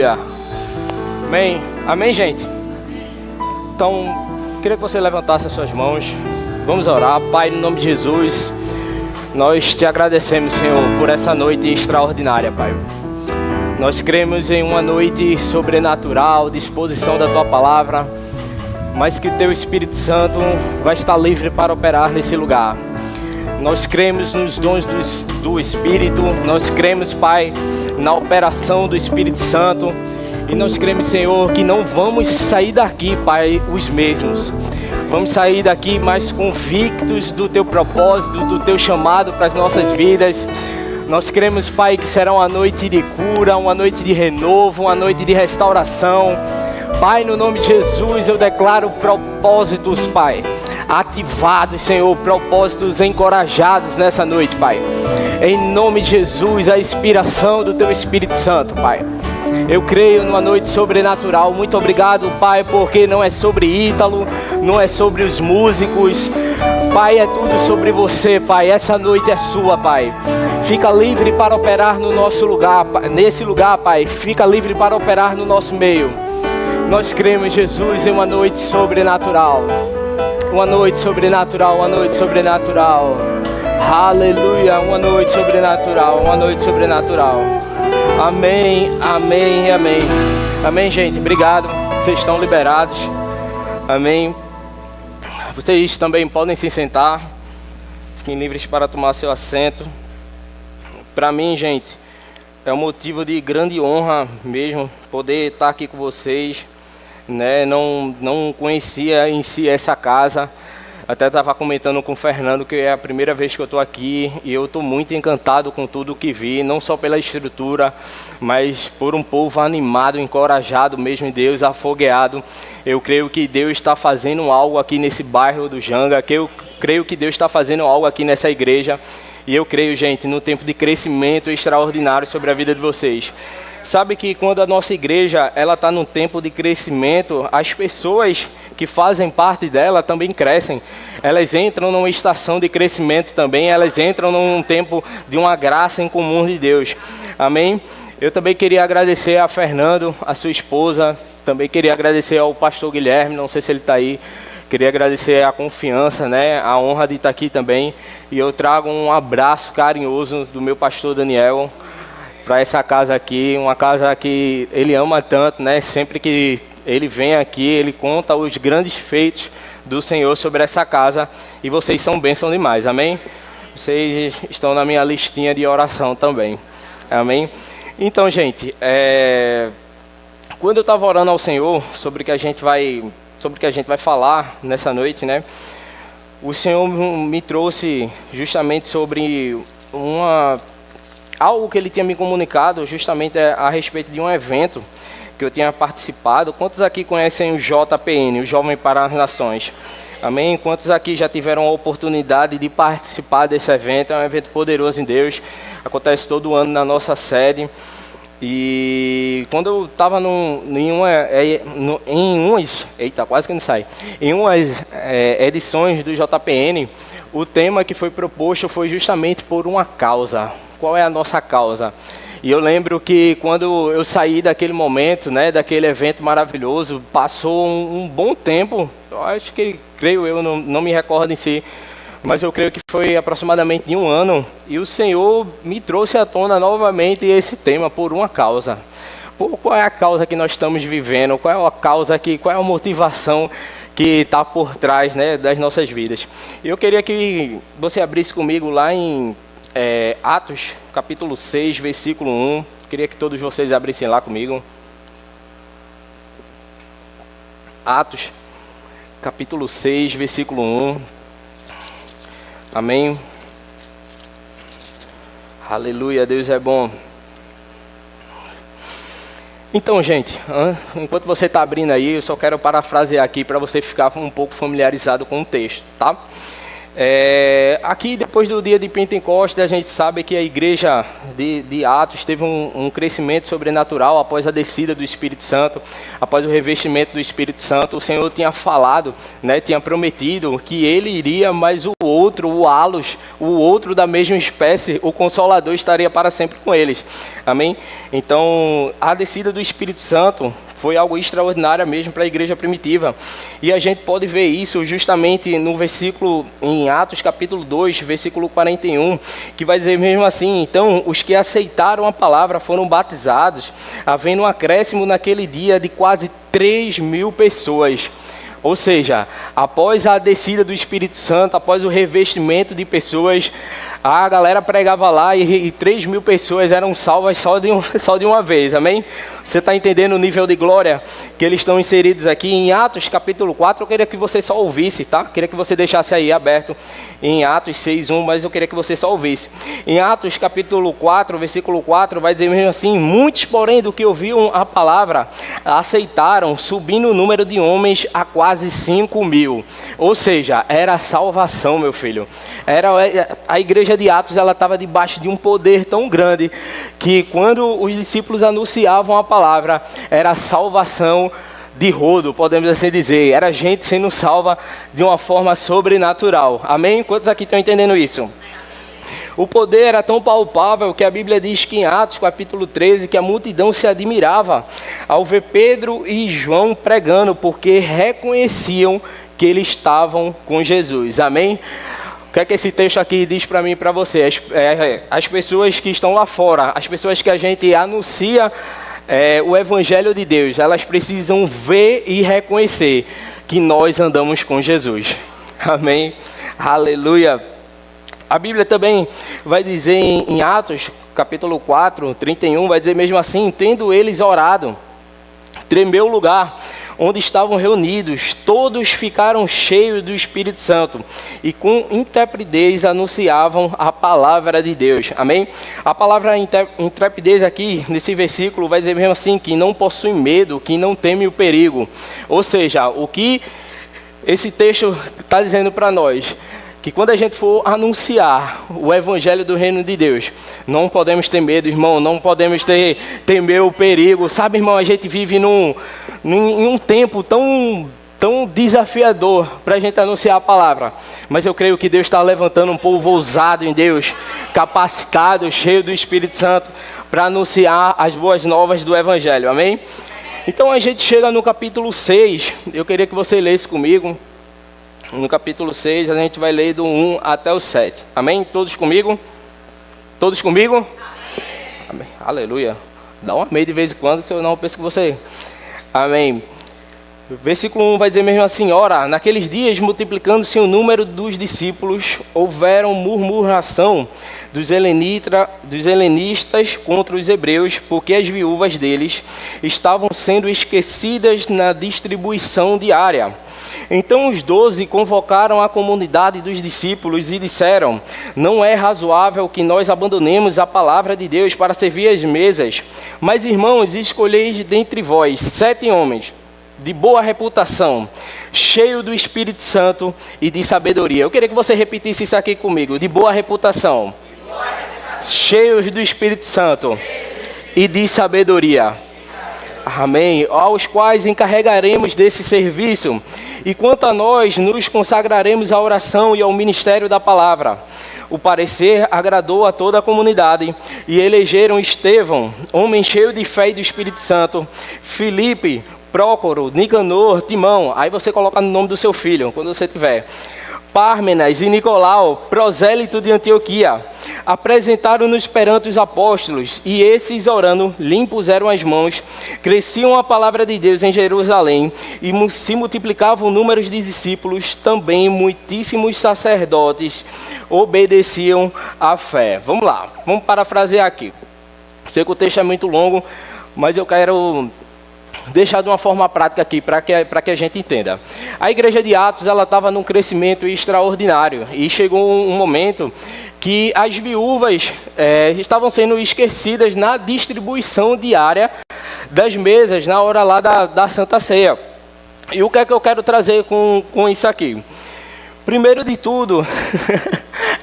Amém. Amém, gente? Então, queria que você levantasse as suas mãos. Vamos orar. Pai, no nome de Jesus, nós te agradecemos, Senhor, por essa noite extraordinária, Pai. Nós cremos em uma noite sobrenatural, disposição da Tua Palavra, mas que o Teu Espírito Santo vai estar livre para operar nesse lugar. Nós cremos nos dons do Espírito, nós cremos, Pai, na operação do Espírito Santo, e nós cremos, Senhor, que não vamos sair daqui, Pai, os mesmos. Vamos sair daqui mais convictos do Teu propósito, do Teu chamado para as nossas vidas. Nós cremos, Pai, que será uma noite de cura, uma noite de renovo, uma noite de restauração. Pai, no nome de Jesus, eu declaro propósitos, Pai, ativados, Senhor, propósitos encorajados nessa noite, Pai. Em nome de Jesus, a inspiração do Teu Espírito Santo, Pai. Eu creio numa noite sobrenatural. Muito obrigado, Pai, porque não é sobre Ítalo, não é sobre os músicos, Pai, é tudo sobre você, Pai. Essa noite é sua, Pai. Fica livre para operar no nosso lugar, nesse lugar, Pai. Fica livre para operar no nosso meio. Nós cremos, Jesus, em uma noite sobrenatural. Uma noite sobrenatural, uma noite sobrenatural. Aleluia, uma noite sobrenatural, uma noite sobrenatural. Amém, amém, amém. Amém, gente, obrigado. Vocês estão liberados. Amém. Vocês também podem se sentar. Fiquem livres para tomar seu assento. Para mim, gente, é um motivo de grande honra mesmo poder estar aqui com vocês, né? Não conhecia em si essa casa. Até estava comentando com o Fernando que é a primeira vez que eu estou aqui e eu estou muito encantado com tudo que vi, não só pela estrutura, mas por um povo animado, encorajado mesmo em Deus, afogueado. Eu creio que Deus está fazendo algo aqui nesse bairro do Janga, que eu creio que Deus está fazendo algo aqui nessa igreja. E eu creio, gente, no tempo de crescimento extraordinário sobre a vida de vocês. Sabe que quando a nossa igreja ela está num tempo de crescimento, as pessoas que fazem parte dela também crescem. Elas entram numa estação de crescimento também, elas entram num tempo de uma graça em comum de Deus. Amém? Eu também queria agradecer a Fernando, a sua esposa, também queria agradecer ao pastor Guilherme, não sei se ele está aí. Queria agradecer a confiança, né, a honra de estar aqui também. E eu trago um abraço carinhoso do meu pastor Daniel para essa casa aqui, uma casa que ele ama tanto, né? Sempre que ele vem aqui, ele conta os grandes feitos do Senhor sobre essa casa. E vocês são bênção demais, amém? Vocês estão na minha listinha de oração também, amém? Então, gente, quando eu estava orando ao Senhor sobre o que a gente vai falar nessa noite, né? O Senhor me trouxe justamente sobre algo que Ele tinha me comunicado, justamente a respeito de um evento que eu tinha participado. Quantos aqui conhecem o JPN, o Jovem para as Nações? Amém? Quantos aqui já tiveram a oportunidade de participar desse evento? É um evento poderoso em Deus, acontece todo ano na nossa sede. E quando eu estava em umas edições do JPN, o tema que foi proposto foi justamente por uma causa. Qual é a nossa causa? E eu lembro que quando eu saí daquele momento, né, daquele evento maravilhoso, passou um bom tempo, eu acho que, creio eu, não me recordo em si, mas eu creio que foi aproximadamente de um ano, e o Senhor me trouxe à tona novamente esse tema, por uma causa. Qual é a causa que nós estamos vivendo? Qual é a causa qual é a motivação que está por trás, né, das nossas vidas? Eu queria que você abrisse comigo lá em Atos, capítulo 6, versículo 1. Queria que todos vocês abrissem lá comigo. Atos, capítulo 6, versículo 1. Amém. Aleluia, Deus é bom. Então, gente, enquanto você está abrindo aí, eu só quero parafrasear aqui para você ficar um pouco familiarizado com o texto, tá? Aqui, depois do dia de Pentecostes, a gente sabe que a igreja de Atos teve um crescimento sobrenatural após a descida do Espírito Santo, após o revestimento do Espírito Santo. O Senhor tinha falado, né, tinha prometido que ele iria, mas o outro, o Alos, o outro da mesma espécie, o Consolador, estaria para sempre com eles. Amém? Então, a descida do Espírito Santo foi algo extraordinário mesmo para a igreja primitiva. E a gente pode ver isso justamente no versículo, em Atos capítulo 2, versículo 41, que vai dizer mesmo assim: então os que aceitaram a palavra foram batizados, havendo um acréscimo naquele dia de quase 3.000 pessoas. Ou seja, após a descida do Espírito Santo, após o revestimento de pessoas, a galera pregava lá e 3.000 pessoas eram salvas só de uma vez, amém? Você está entendendo o nível de glória que eles estão inseridos aqui? Em Atos capítulo 4, eu queria que você só ouvisse, tá? Queria que você deixasse aí aberto em Atos 6:1, mas eu queria que você só ouvisse. Em Atos capítulo 4, versículo 4, vai dizer mesmo assim: muitos, porém, do que ouviam a palavra, aceitaram, subindo o número de homens a quase 5.000. Ou seja, era a salvação, meu filho. A igreja de Atos, ela estava debaixo de um poder tão grande que quando os discípulos anunciavam a palavra, era a salvação de rodo, podemos assim dizer. Era gente sendo salva de uma forma sobrenatural. Amém? Quantos aqui estão entendendo isso? O poder era tão palpável que a Bíblia diz que em Atos capítulo 13, que a multidão se admirava ao ver Pedro e João pregando, porque reconheciam que eles estavam com Jesus. Amém? O que é que esse texto aqui diz para mim e para você? As pessoas que estão lá fora, as pessoas que a gente anuncia o Evangelho de Deus, elas precisam ver e reconhecer que nós andamos com Jesus. Amém? Aleluia! A Bíblia também vai dizer em Atos, capítulo 4, 31, vai dizer mesmo assim: tendo eles orado, tremeu o lugar onde estavam reunidos, todos ficaram cheios do Espírito Santo e com intrepidez anunciavam a palavra de Deus. Amém? A palavra intrepidez aqui, nesse versículo, vai dizer mesmo assim, que não possui medo, que não teme o perigo. Ou seja, o que esse texto está dizendo para nós? Que quando a gente for anunciar o Evangelho do Reino de Deus, não podemos ter medo, irmão, não podemos temer o perigo. Sabe, irmão, a gente vive em um tempo tão desafiador para a gente anunciar a palavra. Mas eu creio que Deus está levantando um povo ousado em Deus, capacitado, cheio do Espírito Santo, para anunciar as boas novas do Evangelho, amém? Então a gente chega no capítulo 6, eu queria que você lesse comigo. No capítulo 6, a gente vai ler do 1 até o 7. Amém? Todos comigo? Todos comigo? Amém. Amém. Aleluia. Dá um amém de vez em quando, senão eu penso que você... Amém. Versículo 1 vai dizer mesmo assim: ora, naqueles dias, multiplicando-se o número dos discípulos, houveram murmuração dos helenistas contra os hebreus, porque as viúvas deles estavam sendo esquecidas na distribuição diária. Então os 12 convocaram a comunidade dos discípulos e disseram: não é razoável que nós abandonemos a palavra de Deus para servir as mesas. Mas, irmãos, escolheis dentre vós 7 homens de boa reputação, cheio do Espírito Santo e de sabedoria. Eu queria que você repetisse isso aqui comigo: de boa reputação, cheios do Espírito Santo e de sabedoria. Amém. Aos quais encarregaremos desse serviço. E quanto a nós, nos consagraremos à oração e ao ministério da palavra. O parecer agradou a toda a comunidade e elegeram Estevão, homem cheio de fé e do Espírito Santo, Filipe, Prócoro, Nicanor, Timão. Aí você coloca no nome do seu filho, quando você tiver. Pármenas e Nicolau, prosélito de Antioquia, apresentaram-nos perante os apóstolos, e esses, orando, lhe impuseram as mãos. Cresciam a palavra de Deus em Jerusalém, e se multiplicava o número de discípulos, também muitíssimos sacerdotes obedeciam à fé. Vamos lá, vamos parafrasear aqui. Sei que o texto é muito longo, mas eu quero deixar de uma forma prática aqui, para que a gente entenda. A igreja de Atos, ela estava num crescimento extraordinário, e chegou um momento que as viúvas estavam sendo esquecidas na distribuição diária das mesas, na hora lá da Santa Ceia. E o que é que eu quero trazer com isso aqui? Primeiro de tudo,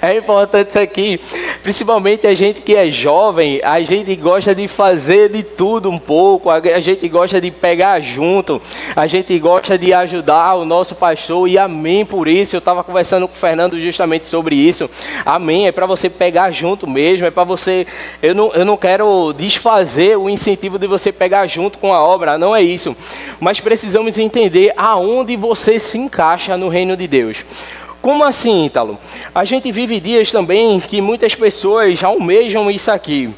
É importante isso aqui, principalmente a gente que é jovem, a gente gosta de fazer de tudo um pouco, a gente gosta de pegar junto, a gente gosta de ajudar o nosso pastor, e amém por isso. Eu estava conversando com o Fernando justamente sobre isso, amém, é para você pegar junto mesmo, é para você, eu não quero desfazer o incentivo de você pegar junto com a obra, não é isso, mas precisamos entender aonde você se encaixa no reino de Deus. Como assim, Ítalo? A gente vive dias também que muitas pessoas almejam isso aqui,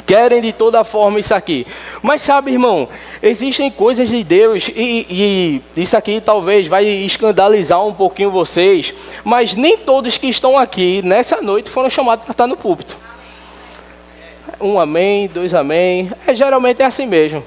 querem de toda forma isso aqui. Mas sabe, irmão, existem coisas de Deus, e isso aqui talvez vai escandalizar um pouquinho vocês, mas nem todos que estão aqui nessa noite foram chamados para estar no púlpito. Um amém, dois amém, geralmente é assim mesmo.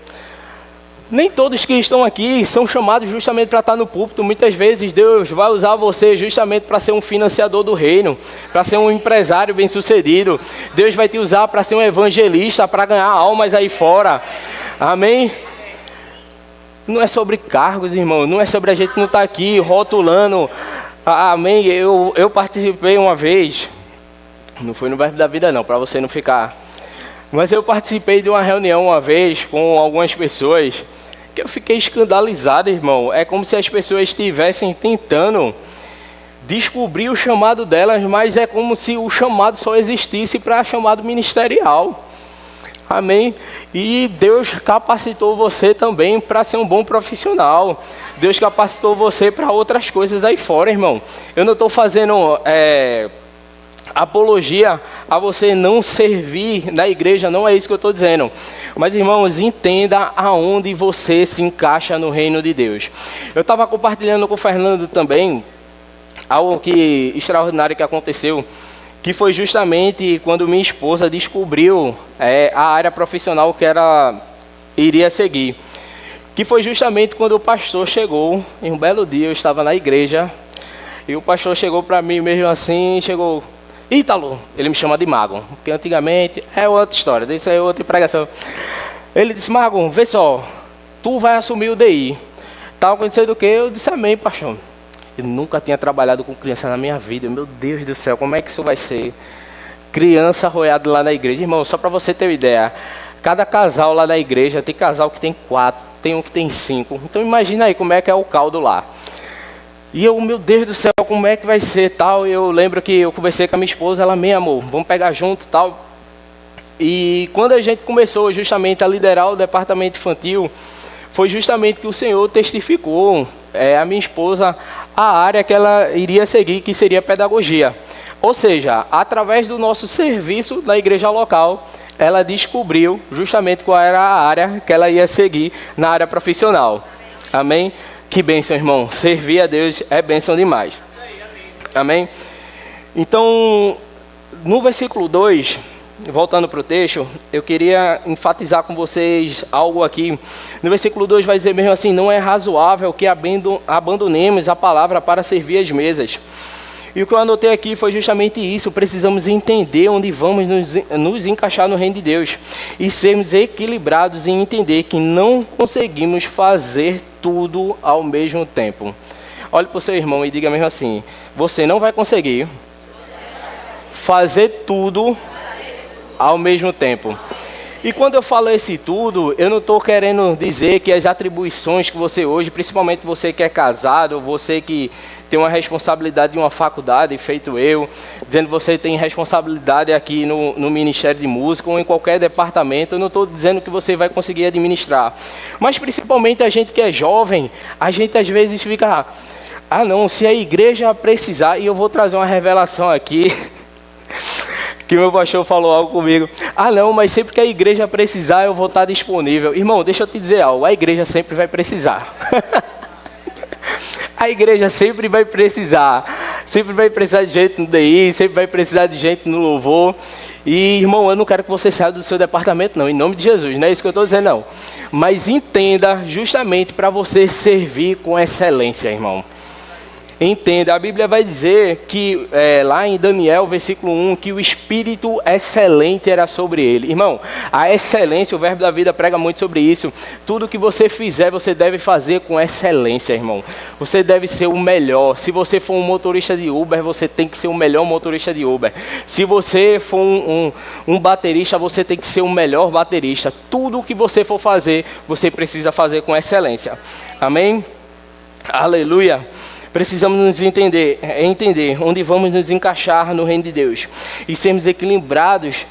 Nem todos que estão aqui são chamados justamente para estar no púlpito. Muitas vezes Deus vai usar você justamente para ser um financiador do reino, para ser um empresário bem-sucedido. Deus vai te usar para ser um evangelista, para ganhar almas aí fora. Amém? Não é sobre cargos, irmão. Não é sobre a gente não estar aqui rotulando. Amém? Eu participei uma vez, não foi no Verbo da Vida não, para você não ficar... Mas eu participei de uma reunião uma vez com algumas pessoas que eu fiquei escandalizado, irmão. É como se as pessoas estivessem tentando descobrir o chamado delas, mas é como se o chamado só existisse para chamado ministerial. Amém? E Deus capacitou você também para ser um bom profissional. Deus capacitou você para outras coisas aí fora, irmão. Eu não estou fazendo... apologia a você não servir na igreja, não é isso que eu estou dizendo. Mas, irmãos, entenda aonde você se encaixa no reino de Deus. Eu estava compartilhando com o Fernando também algo extraordinário que aconteceu, que foi justamente quando minha esposa descobriu a área profissional que ela iria seguir. Que foi justamente quando o pastor chegou, em um belo dia eu estava na igreja, e o pastor chegou para mim mesmo assim, chegou... Ítalo, ele me chama de Mago, porque antigamente é outra história, isso é outra pregação. Ele disse, Mago, vê só, tu vai assumir o DI. Estava acontecendo o quê? Eu disse, amém, pastor. Eu nunca tinha trabalhado com criança na minha vida, meu Deus do céu, como é que isso vai ser? Criança arroiada lá na igreja. Irmão, só para você ter uma ideia, cada casal lá na igreja, tem casal que tem 4, tem um que tem 5. Então imagina aí como é que é o caldo lá. E eu, meu Deus do céu, como é que vai ser, tal. Eu lembro que eu conversei com a minha esposa, ela, meu amor, vamos pegar junto, tal. E quando a gente começou justamente a liderar o departamento infantil, foi justamente que o Senhor testificou a minha esposa a área que ela iria seguir, que seria pedagogia. Ou seja, através do nosso serviço na igreja local, ela descobriu justamente qual era a área que ela ia seguir na área profissional. Amém? Que bênção, irmão. Servir a Deus é bênção demais. Amém? Então, no versículo 2, voltando para o texto, eu queria enfatizar com vocês algo aqui. No versículo 2 vai dizer mesmo assim, não é razoável que abandonemos a palavra para servir as mesas. E o que eu anotei aqui foi justamente isso. Precisamos entender onde vamos nos encaixar no reino de Deus. E sermos equilibrados em entender que não conseguimos fazer tudo ao mesmo tempo. Olhe para o seu irmão e diga mesmo assim, você não vai conseguir fazer tudo ao mesmo tempo. E quando eu falo esse tudo, eu não estou querendo dizer que as atribuições que você hoje, principalmente você que é casado, você que tem uma responsabilidade de uma faculdade, feito eu, dizendo que você tem responsabilidade aqui no Ministério de Música ou em qualquer departamento, eu não estou dizendo que você vai conseguir administrar. Mas principalmente a gente que é jovem, a gente às vezes fica, não, se a igreja precisar, e eu vou trazer uma revelação aqui, que meu pastor falou algo comigo, não, mas sempre que a igreja precisar, eu vou estar disponível. Irmão, deixa eu te dizer algo, a igreja sempre vai precisar. A igreja sempre vai precisar de gente no DI, sempre vai precisar de gente no louvor. E, irmão, eu não quero que você saia do seu departamento, não, em nome de Jesus, não é isso que eu estou dizendo, não. Mas entenda justamente para você servir com excelência, irmão. Entenda, a Bíblia vai dizer que, lá em Daniel, versículo 1, que o Espírito excelente era sobre ele. Irmão, a excelência, o verbo da vida prega muito sobre isso. Tudo que você fizer, você deve fazer com excelência, irmão. Você deve ser o melhor. Se você for um motorista de Uber, você tem que ser o melhor motorista de Uber. Se você for um baterista, você tem que ser o melhor baterista. Tudo que você for fazer, você precisa fazer com excelência. Amém? Aleluia! Precisamos nos entender onde vamos nos encaixar no reino de Deus. E sermos equilibrados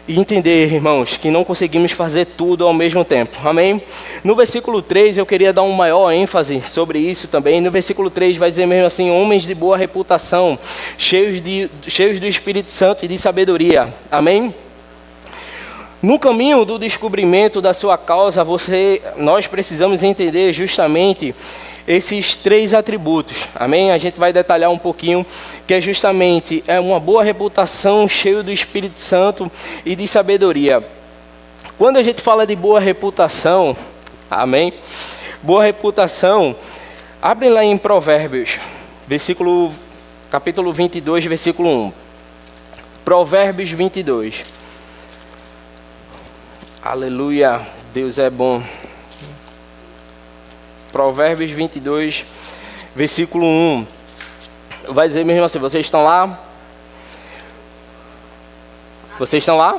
e entender, irmãos, que não conseguimos fazer tudo ao mesmo tempo. Amém? No versículo 3, eu queria dar um maior ênfase sobre isso também. No versículo 3 vai dizer mesmo assim: homens de boa reputação, cheios do Espírito Santo e de sabedoria. Amém? No caminho do descobrimento da sua causa, nós precisamos entender justamente esses 3 atributos, amém? A gente vai detalhar um pouquinho, que é justamente uma boa reputação, cheio do Espírito Santo e de sabedoria. Quando a gente fala de boa reputação, amém? Boa reputação, abre lá em Provérbios, capítulo 22, versículo 1. Provérbios 22. Aleluia, Deus é bom. Provérbios 22, versículo 1. Vai dizer mesmo assim: vocês estão lá? Vocês estão lá?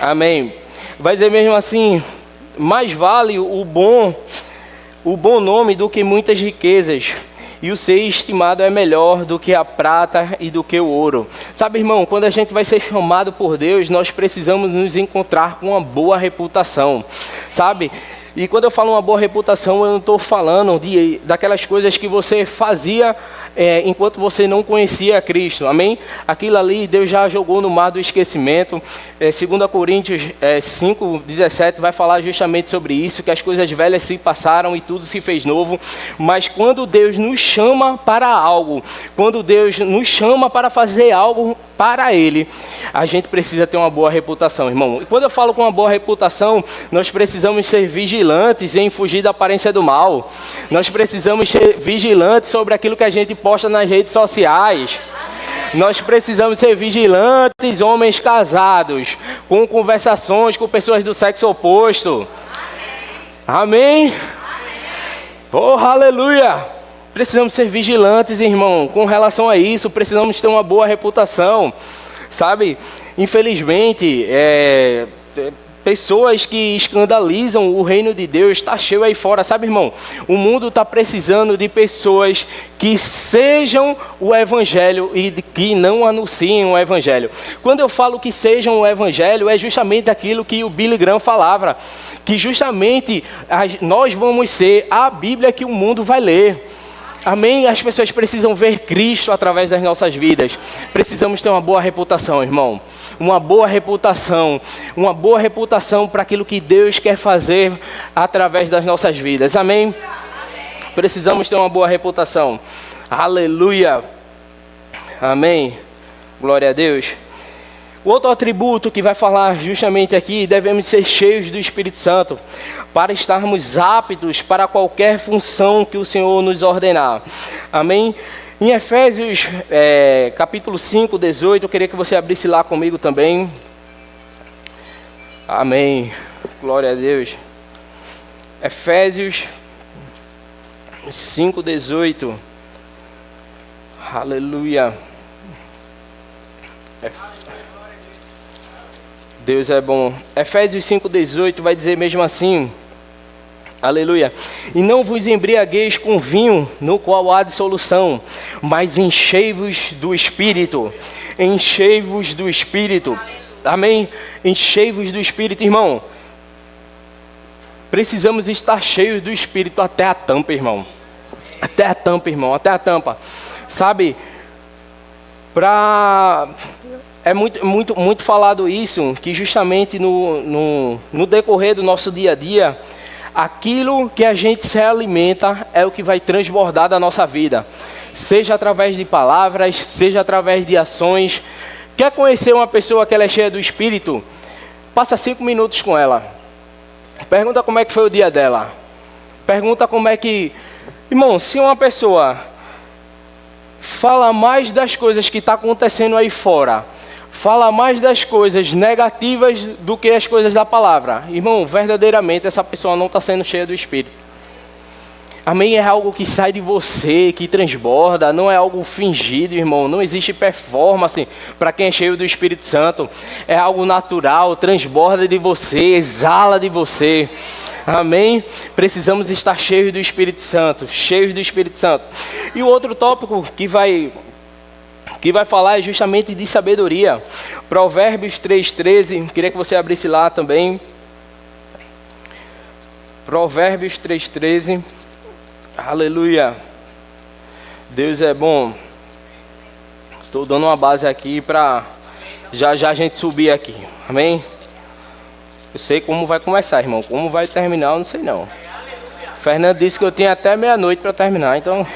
Amém. Vai dizer mesmo assim: mais vale o bom nome do que muitas riquezas, e o ser estimado é melhor do que a prata e do que o ouro. Sabe, irmão, quando a gente vai ser chamado por Deus, nós precisamos nos encontrar com uma boa reputação, sabe? E quando eu falo uma boa reputação, eu não estou falando daquelas coisas que você fazia enquanto você não conhecia Cristo, amém? Aquilo ali Deus já jogou no mar do esquecimento. 2 Coríntios 5:17 vai falar justamente sobre isso, que as coisas velhas se passaram e tudo se fez novo. Mas quando Deus nos chama para algo, quando Deus nos chama para fazer algo para Ele, a gente precisa ter uma boa reputação, irmão. E quando eu falo com uma boa reputação, nós precisamos ser vigilantes em fugir da aparência do mal. Nós precisamos ser vigilantes sobre aquilo que a gente posta nas redes sociais. Nós precisamos ser vigilantes, homens casados, com conversações com pessoas do sexo oposto. Amém? Oh, aleluia! Precisamos ser vigilantes, irmão, com relação a isso. Precisamos ter uma boa reputação, sabe? Infelizmente, pessoas que escandalizam o reino de Deus está cheio aí fora, sabe, irmão? O mundo está precisando de pessoas que sejam o evangelho e que não anunciem o evangelho. Quando eu falo que sejam o evangelho, é justamente aquilo que o Billy Graham falava, que justamente nós vamos ser a Bíblia que o mundo vai ler. Amém? As pessoas precisam ver Cristo através das nossas vidas. Precisamos ter uma boa reputação, irmão. Uma boa reputação para aquilo que Deus quer fazer através das nossas vidas. Amém? Precisamos ter uma boa reputação. Aleluia. Amém. Glória a Deus. O outro atributo que vai falar justamente aqui: devemos ser cheios do Espírito Santo para estarmos aptos para qualquer função que o Senhor nos ordenar. Amém? Em Efésios capítulo 5, 18, eu queria que você abrisse lá comigo também. Amém. Glória a Deus. Efésios 5, 18. Aleluia. Deus é bom. Efésios 5:18 vai dizer mesmo assim: aleluia. E não vos embriagueis com vinho, no qual há dissolução, mas enchei-vos do Espírito. Enchei-vos do Espírito. Amém? Enchei-vos do Espírito, irmão. Precisamos estar cheios do Espírito até a tampa, irmão. Até a tampa, irmão. Até a tampa. Sabe? É muito falado isso, que justamente no decorrer do nosso dia a dia, aquilo que a gente se alimenta é o que vai transbordar da nossa vida. Seja através de palavras, seja através de ações. Quer conhecer uma pessoa que ela é cheia do Espírito? Passa 5 minutos com ela. Pergunta como é que foi o dia dela. Pergunta como é que... Irmão, se uma pessoa fala mais das coisas que estão acontecendo aí fora, fala mais das coisas negativas do que as coisas da palavra, irmão, verdadeiramente essa pessoa não está sendo cheia do Espírito. Amém? É algo que sai de você, que transborda, não é algo fingido, irmão. Não existe performance para quem é cheio do Espírito Santo. É algo natural, transborda de você, exala de você. Amém? Precisamos estar cheios do Espírito Santo, cheios do Espírito Santo. E o outro tópico que vai falar é justamente de sabedoria. Provérbios 3:13, queria que você abrisse lá também. Provérbios 3:13. Aleluia. Deus é bom. Estou dando uma base aqui para já a gente subir aqui. Amém? Eu sei como vai começar, irmão. Como vai terminar, eu não sei não. Fernando disse que eu tinha até meia-noite para terminar, então...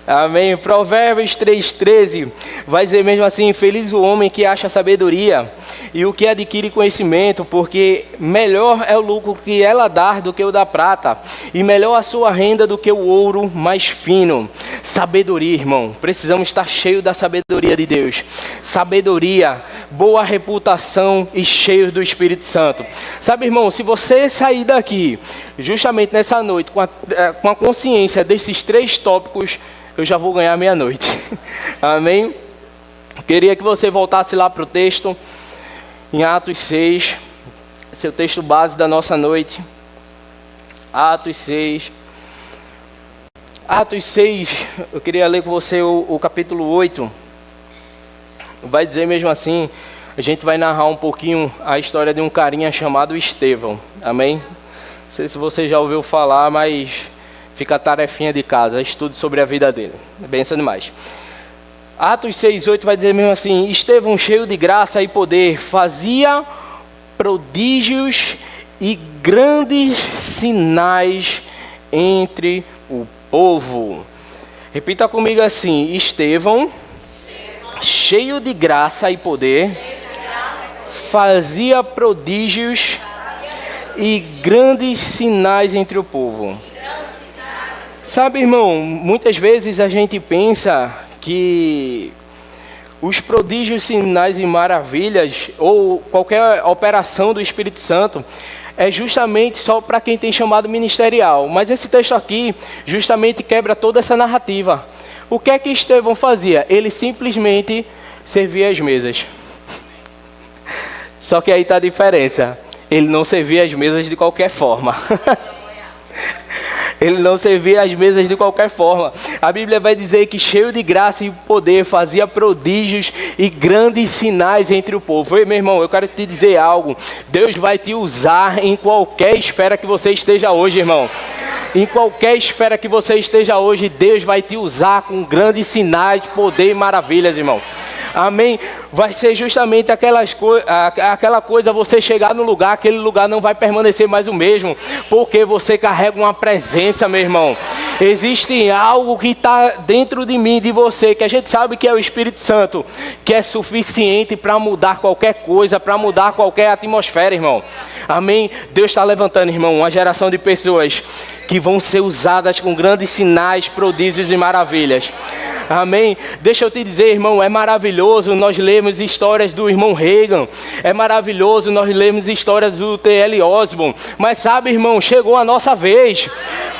Amém. Provérbios 3:13 vai dizer mesmo assim: feliz o homem que acha sabedoria e o que adquire conhecimento, porque melhor é o lucro que ela dá do que o da prata, e melhor a sua renda do que o ouro mais fino. Sabedoria, irmão. Precisamos estar cheios da sabedoria de Deus. Sabedoria, boa reputação e cheios do Espírito Santo. Sabe, irmão, se você sair daqui justamente nessa noite com a consciência desses 3 tópicos, eu já vou ganhar meia-noite. Amém? Queria que você voltasse lá para o texto, em Atos 6, seu texto base da nossa noite. Atos 6. Atos 6, eu queria ler com você o capítulo 8. Vai dizer mesmo assim, a gente vai narrar um pouquinho a história de um carinha chamado Estevão. Amém? Não sei se você já ouviu falar, mas... fica a tarefinha de casa, estude sobre a vida dele. Benção demais. Atos 6:8 vai dizer mesmo assim: Estevão, cheio de graça e poder, fazia prodígios e grandes sinais entre o povo. Repita comigo assim: Estevão, cheio de graça e poder, fazia prodígios e grandes sinais entre o povo. Sabe, irmão, muitas vezes a gente pensa que os prodígios, sinais e maravilhas, ou qualquer operação do Espírito Santo, é justamente só para quem tem chamado ministerial. Mas esse texto aqui justamente quebra toda essa narrativa. O que é que Estevão fazia? Ele simplesmente servia as mesas. Só que aí está a diferença. Ele não servia as mesas de qualquer forma. Ele não servia as mesas de qualquer forma. A Bíblia vai dizer que cheio de graça e poder, fazia prodígios e grandes sinais entre o povo. Ei, meu irmão, eu quero te dizer algo. Deus vai te usar em qualquer esfera que você esteja hoje, irmão. Em qualquer esfera que você esteja hoje, Deus vai te usar com grandes sinais, poder e maravilhas, irmão. Amém? Vai ser justamente aquela coisa, você chegar no lugar, aquele lugar não vai permanecer mais o mesmo, porque você carrega uma presença, meu irmão. Existe algo que está dentro de mim, de você, que a gente sabe que é o Espírito Santo, que é suficiente para mudar qualquer coisa, para mudar qualquer atmosfera, irmão. Amém? Deus está levantando, irmão, uma geração de pessoas que vão ser usadas com grandes sinais, prodígios e maravilhas. Amém? Deixa eu te dizer, irmão, é maravilhoso nós lermos histórias do irmão Reagan. É maravilhoso nós lermos histórias do T.L. Osborne. Mas sabe, irmão, chegou a nossa vez.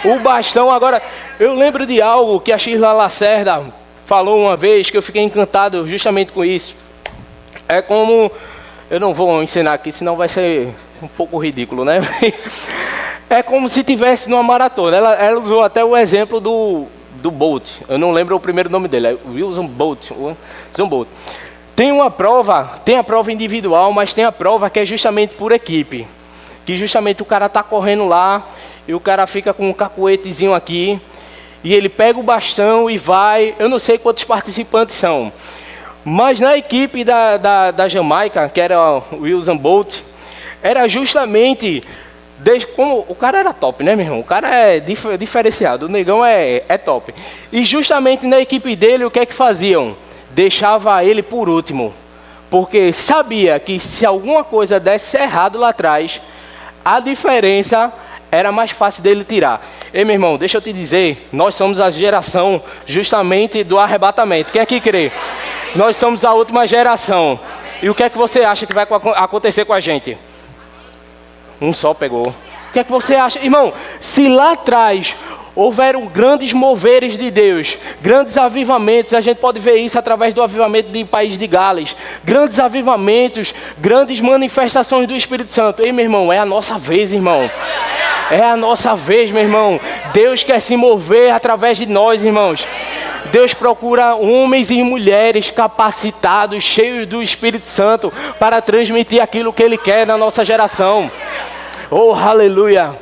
O bastão agora... Eu lembro de algo que a Sheila Lacerda falou uma vez, que eu fiquei encantado justamente com isso. É como... Eu não vou ensinar aqui, senão vai ser um pouco ridículo, né? É como se tivesse numa maratona. Ela usou até o exemplo do Bolt. Eu não lembro o primeiro nome dele. É Wilson Bolt. Tem a prova individual, mas tem a prova que é justamente por equipe. Que justamente o cara está correndo lá e o cara fica com um cacuetezinho aqui e ele pega o bastão e vai. Eu não sei quantos participantes são, mas na equipe da Jamaica, que era o Wilson Bolt, era justamente... Como o cara era top, né, meu irmão? O cara é diferenciado, o negão é top. E justamente na equipe dele, o que é que faziam? Deixava ele por último. Porque sabia que se alguma coisa desse errado lá atrás, a diferença era mais fácil dele tirar. Ei, meu irmão, deixa eu te dizer, nós somos a geração justamente do arrebatamento. Quem aqui crê? Nós somos a última geração. E o que é que você acha que vai acontecer com a gente? Um só pegou. O que é que você acha? Irmão, se lá atrás houveram grandes moveres de Deus, grandes avivamentos, a gente pode ver isso através do avivamento do país de Gales, grandes avivamentos, grandes manifestações do Espírito Santo. Ei, meu irmão, é a nossa vez, irmão. É a nossa vez, meu irmão. Deus quer se mover através de nós, irmãos. Deus procura homens e mulheres capacitados, cheios do Espírito Santo, para transmitir aquilo que Ele quer na nossa geração. Oh, aleluia.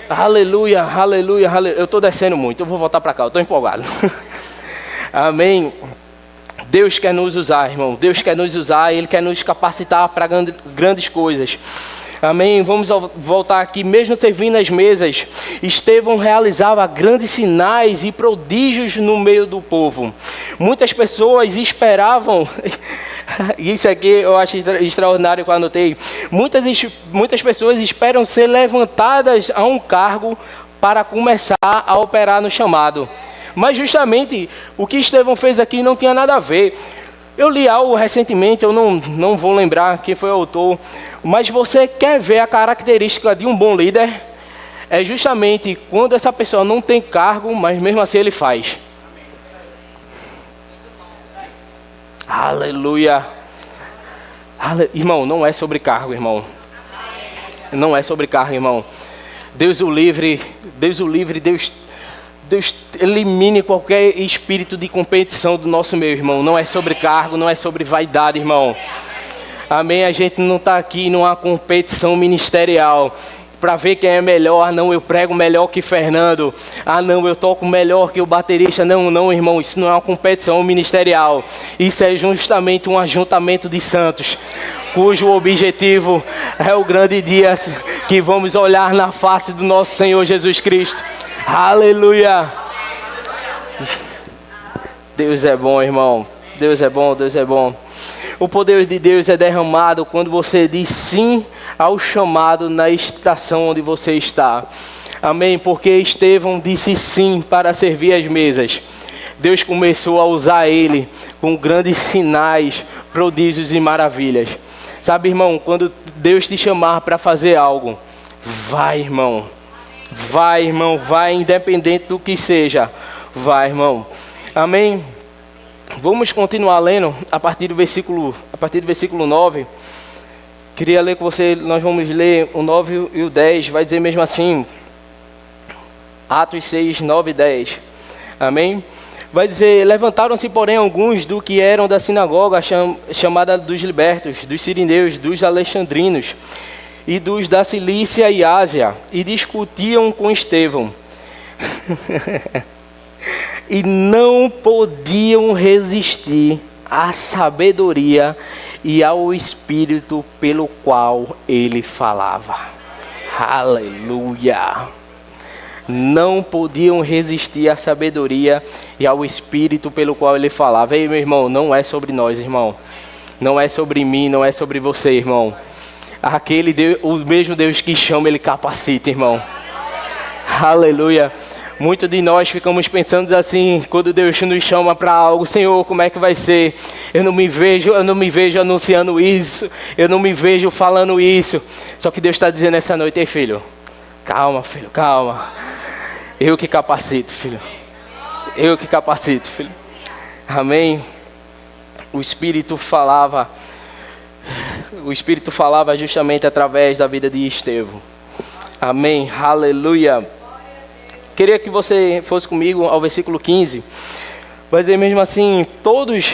Aleluia, aleluia, aleluia. Eu estou descendo muito, eu vou voltar para cá, eu estou empolgado. Amém. Deus quer nos usar, irmão. Deus quer nos usar, Ele quer nos capacitar para grandes coisas. Amém. Vamos voltar aqui. Mesmo servindo as mesas, Estevão realizava grandes sinais e prodígios no meio do povo. Muitas pessoas esperavam... Isso aqui eu acho extraordinário que eu anotei. Muitas pessoas esperam ser levantadas a um cargo para começar a operar no chamado. Mas justamente o que Estevão fez aqui não tinha nada a ver. Eu li algo recentemente, eu não vou lembrar quem foi o autor, mas você quer ver a característica de um bom líder? É justamente quando essa pessoa não tem cargo, mas mesmo assim ele faz. Aleluia. Irmão, não é sobre cargo, irmão. Não é sobre cargo, irmão. Deus o livre, Deus elimine qualquer espírito de competição do nosso meio, irmão. Não é sobre cargo, não é sobre vaidade, irmão. Amém? A gente não está aqui numa competição ministerial para ver quem é melhor. Ah, não, eu prego melhor que Fernando. Ah, não, eu toco melhor que o baterista. Não, irmão, isso não é uma competição ministerial. Isso é justamente um ajuntamento de santos, cujo objetivo é o grande dia que vamos olhar na face do nosso Senhor Jesus Cristo. Aleluia. Deus é bom, irmão. Deus é bom, Deus é bom. O poder de Deus é derramado quando você diz sim ao chamado na estação onde você está. Amém? Porque Estevão disse sim para servir as mesas. Deus começou a usar ele com grandes sinais, prodígios e maravilhas. Sabe, irmão, quando Deus te chamar para fazer algo, vai, irmão. Vai, irmão, vai, independente do que seja. Vai, irmão. Amém? Vamos continuar lendo a partir do versículo 9. Queria ler com você, nós vamos ler o 9 e o 10. Vai dizer mesmo assim, Atos 6, 9 e 10. Amém? Vai dizer, levantaram-se, porém, alguns do que eram da sinagoga chamada dos libertos, dos sirineus, dos alexandrinos e dos da Cilícia e Ásia, e discutiam com Estevão. E não podiam resistir à sabedoria e ao Espírito pelo qual ele falava. Aleluia! Não podiam resistir à sabedoria e ao Espírito pelo qual ele falava. Ei, meu irmão, não é sobre nós, irmão. Não é sobre mim, não é sobre você, irmão. Aquele Deus, o mesmo Deus que chama, Ele capacita, irmão. Aleluia. Muitos de nós ficamos pensando assim, quando Deus nos chama para algo, Senhor, como é que vai ser? Eu não me vejo anunciando isso, eu não me vejo falando isso. Só que Deus está dizendo essa noite, ei, filho, calma, filho, calma. Eu que capacito, filho. Eu que capacito, filho. Amém? O Espírito falava justamente através da vida de Estevão. Amém? Aleluia. Queria que você fosse comigo ao versículo 15. Vai dizer mesmo assim, todos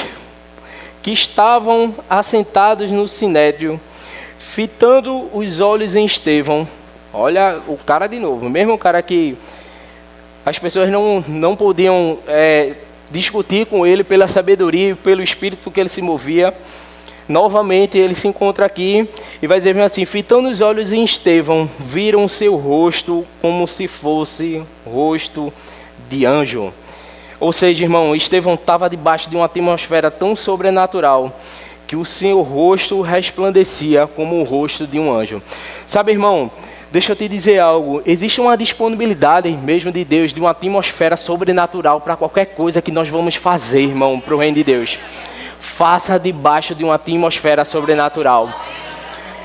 que estavam assentados no sinédrio, fitando os olhos em Estevão. Olha o cara de novo, o mesmo cara que as pessoas não podiam discutir com ele pela sabedoria e pelo espírito que ele se movia. Novamente ele se encontra aqui e vai dizer assim, fitando os olhos em Estevão, viram seu rosto como se fosse rosto de anjo. Ou seja, irmão, Estevão estava debaixo de uma atmosfera tão sobrenatural que o seu rosto resplandecia como o rosto de um anjo. Sabe, irmão, deixa eu te dizer algo. Existe uma disponibilidade mesmo de Deus, de uma atmosfera sobrenatural para qualquer coisa que nós vamos fazer, irmão, para o reino de Deus. Faça debaixo de uma atmosfera sobrenatural.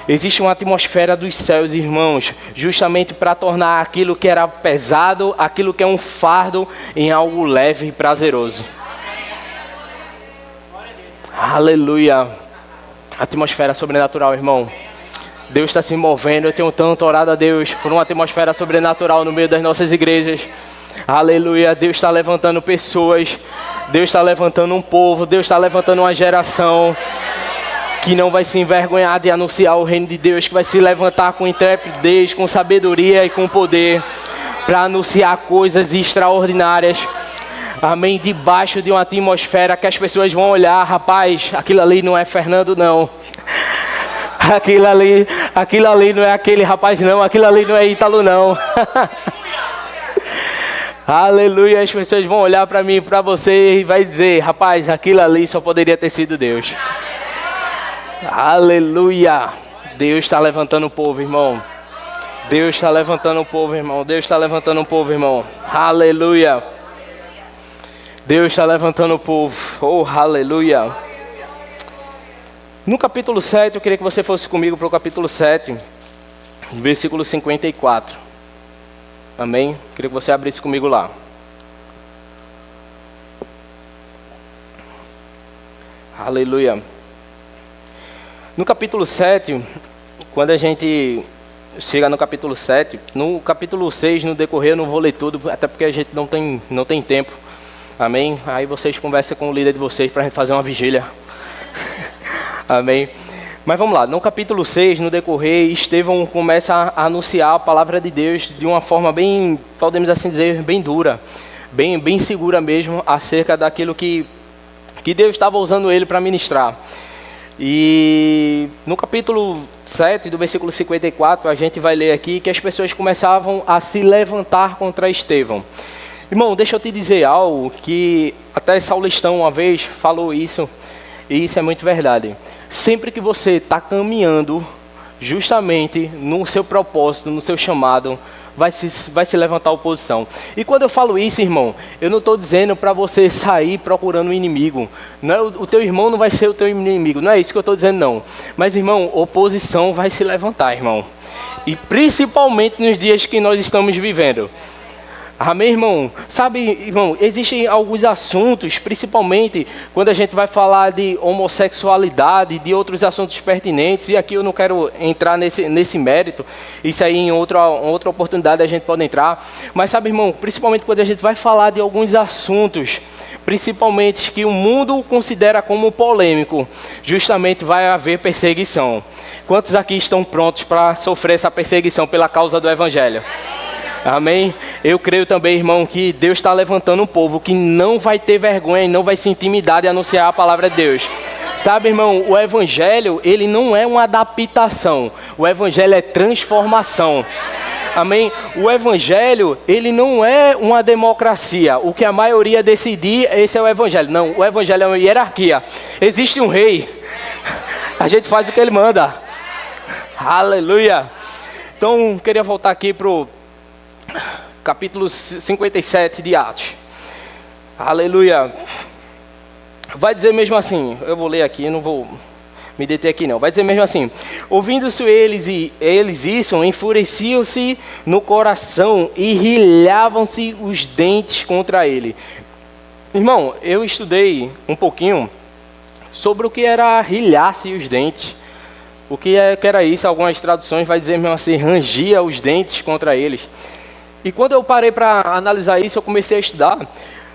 Existe uma atmosfera dos céus, irmãos, justamente para tornar aquilo que era pesado, aquilo que é um fardo, em algo leve e prazeroso. Aleluia. Atmosfera sobrenatural, irmão. Deus está se movendo. Eu tenho tanto orado a Deus por uma atmosfera sobrenatural no meio das nossas igrejas. Aleluia. Deus está levantando pessoas. Deus está levantando um povo. Deus está levantando uma geração que não vai se envergonhar de anunciar o reino de Deus, que vai se levantar com intrepidez, com sabedoria e com poder, para anunciar coisas extraordinárias. Amém? Debaixo de uma atmosfera que as pessoas vão olhar, rapaz, aquilo ali não é Fernando, não. Aquilo ali não é aquele rapaz, não. Aquilo ali não é Ítalo, não. Aleluia. As pessoas vão olhar para mim, para você e vai dizer, rapaz, aquilo ali só poderia ter sido Deus. Aleluia. Deus está levantando o povo, irmão. Deus está levantando o povo, irmão. Deus está levantando o povo, irmão. Aleluia. Deus está levantando o povo. Oh, aleluia. No capítulo 7, eu queria que você fosse comigo para o capítulo 7, versículo 54. Amém? Queria que você abrisse comigo lá. Aleluia. No capítulo 7, quando a gente chega no capítulo 7, no capítulo 6, no decorrer, eu não vou ler tudo, até porque a gente não tem tempo. Amém? Aí vocês conversam com o líder de vocês para a gente fazer uma vigília. Amém? Mas vamos lá, no capítulo 6, no decorrer, Estevão começa a anunciar a palavra de Deus de uma forma bem, podemos assim dizer, bem dura, bem segura mesmo, acerca daquilo que Deus estava usando ele para ministrar. E no capítulo 7, do versículo 54, a gente vai ler aqui que as pessoas começavam a se levantar contra Estevão. Irmão, deixa eu te dizer algo que até Saulistão uma vez falou isso, e isso é muito verdade. Sempre que você está caminhando justamente no seu propósito, no seu chamado, vai se levantar oposição. E quando eu falo isso, irmão, eu não estou dizendo para você sair procurando um inimigo. Não é, o teu irmão não vai ser o teu inimigo, não é isso que eu estou dizendo, não. Mas, irmão, oposição vai se levantar, irmão. E principalmente nos dias que nós estamos vivendo. Amém, irmão? Sabe, irmão, existem alguns assuntos, principalmente quando a gente vai falar de homossexualidade, de outros assuntos pertinentes, e aqui eu não quero entrar nesse mérito, isso aí em outra oportunidade a gente pode entrar, mas sabe, irmão, principalmente quando a gente vai falar de alguns assuntos, principalmente que o mundo considera como polêmico, justamente vai haver perseguição. Quantos aqui estão prontos para sofrer essa perseguição pela causa do Evangelho? Amém? Eu creio também, irmão, que Deus está levantando um povo que não vai ter vergonha e não vai se intimidar de anunciar a palavra de Deus. Sabe, irmão, o Evangelho, ele não é uma adaptação. O Evangelho é transformação. Amém? O Evangelho, ele não é uma democracia. O que a maioria decidir, esse é o Evangelho. Não, o Evangelho é uma hierarquia. Existe um rei. A gente faz o que ele manda. Aleluia. Então, queria voltar aqui para o capítulo 57 de Atos. Aleluia. Vai dizer mesmo assim, eu vou ler aqui, não vou me deter aqui não. Vai dizer mesmo assim: ouvindo-se eles isso, enfureciam-se no coração e rilhavam-se os dentes contra ele. Irmão, eu estudei um pouquinho sobre o que era rilhar-se os dentes. O que era isso? Algumas traduções vai dizer mesmo assim, rangia os dentes contra eles. E quando eu parei para analisar isso, eu comecei a estudar.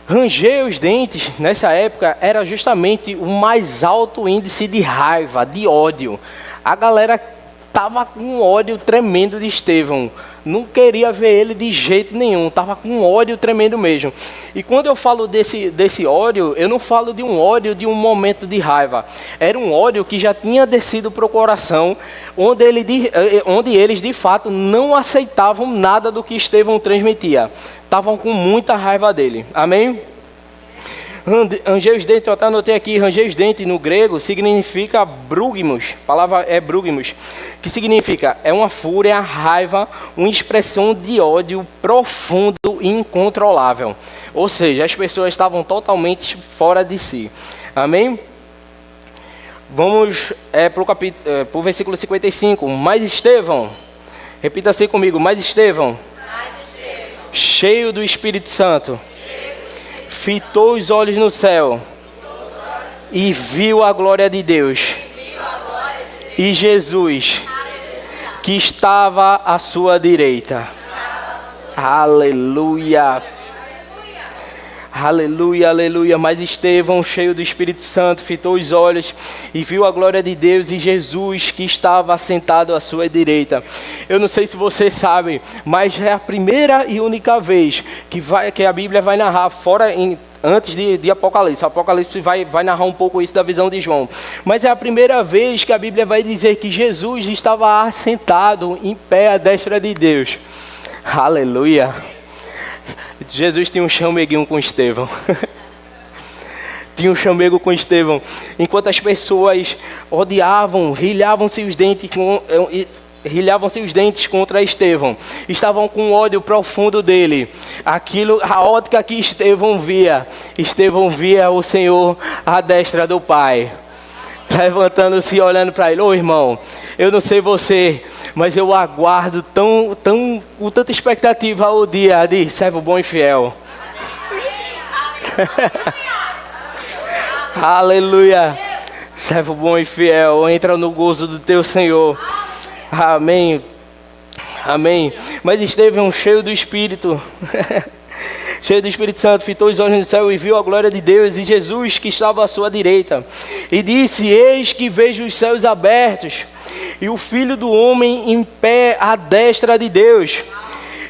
Ranger os dentes, nessa época, era justamente o mais alto índice de raiva, de ódio. A galera estava com um ódio tremendo de Estevão. Não queria ver ele de jeito nenhum. Estava com um ódio tremendo mesmo. E quando eu falo desse ódio, eu não falo de um ódio de um momento de raiva. Era um ódio que já tinha descido para o coração, onde eles de fato não aceitavam nada do que Estevão transmitia. Estavam com muita raiva dele. Amém? Ranger os dentes, eu até anotei aqui, ranger os dentes no grego significa brugmos, a palavra é brugmos, que significa, é uma fúria, raiva, uma expressão de ódio profundo e incontrolável. Ou seja, as pessoas estavam totalmente fora de si. Amém? Vamos para o versículo 55. Mas Estevão, repita assim comigo, mas Estevão, cheio do Espírito Santo, fitou os olhos no céu e viu a glória de Deus e Jesus que estava à sua direita. Aleluia. Aleluia, aleluia. Mas Estevão, cheio do Espírito Santo, fitou os olhos e viu a glória de Deus e Jesus que estava assentado à sua direita. Eu não sei se você sabe, mas é a primeira e única vez que a Bíblia vai narrar, antes de Apocalipse. Apocalipse vai narrar um pouco isso da visão de João. Mas é a primeira vez que a Bíblia vai dizer que Jesus estava assentado em pé à destra de Deus. Aleluia. Jesus tinha um chameguinho com Estevão. Tinha um chamego com Estevão. Enquanto as pessoas odiavam, rilhavam-se os dentes contra Estevão. Estavam com ódio profundo dele. A ótica que Estevão via o Senhor à destra do Pai. Levantando-se e olhando para ele. Ô irmão, eu não sei você, mas eu aguardo com tanta expectativa o dia de servo bom e fiel. Aleluia. Servo bom e fiel, entra no gozo do teu Senhor. Amém. Amém. Mas Estevão, cheio do Espírito, cheio do Espírito Santo, fitou os olhos no céu e viu a glória de Deus e Jesus que estava à sua direita. E disse: eis que vejo os céus abertos e o Filho do Homem em pé à destra de Deus.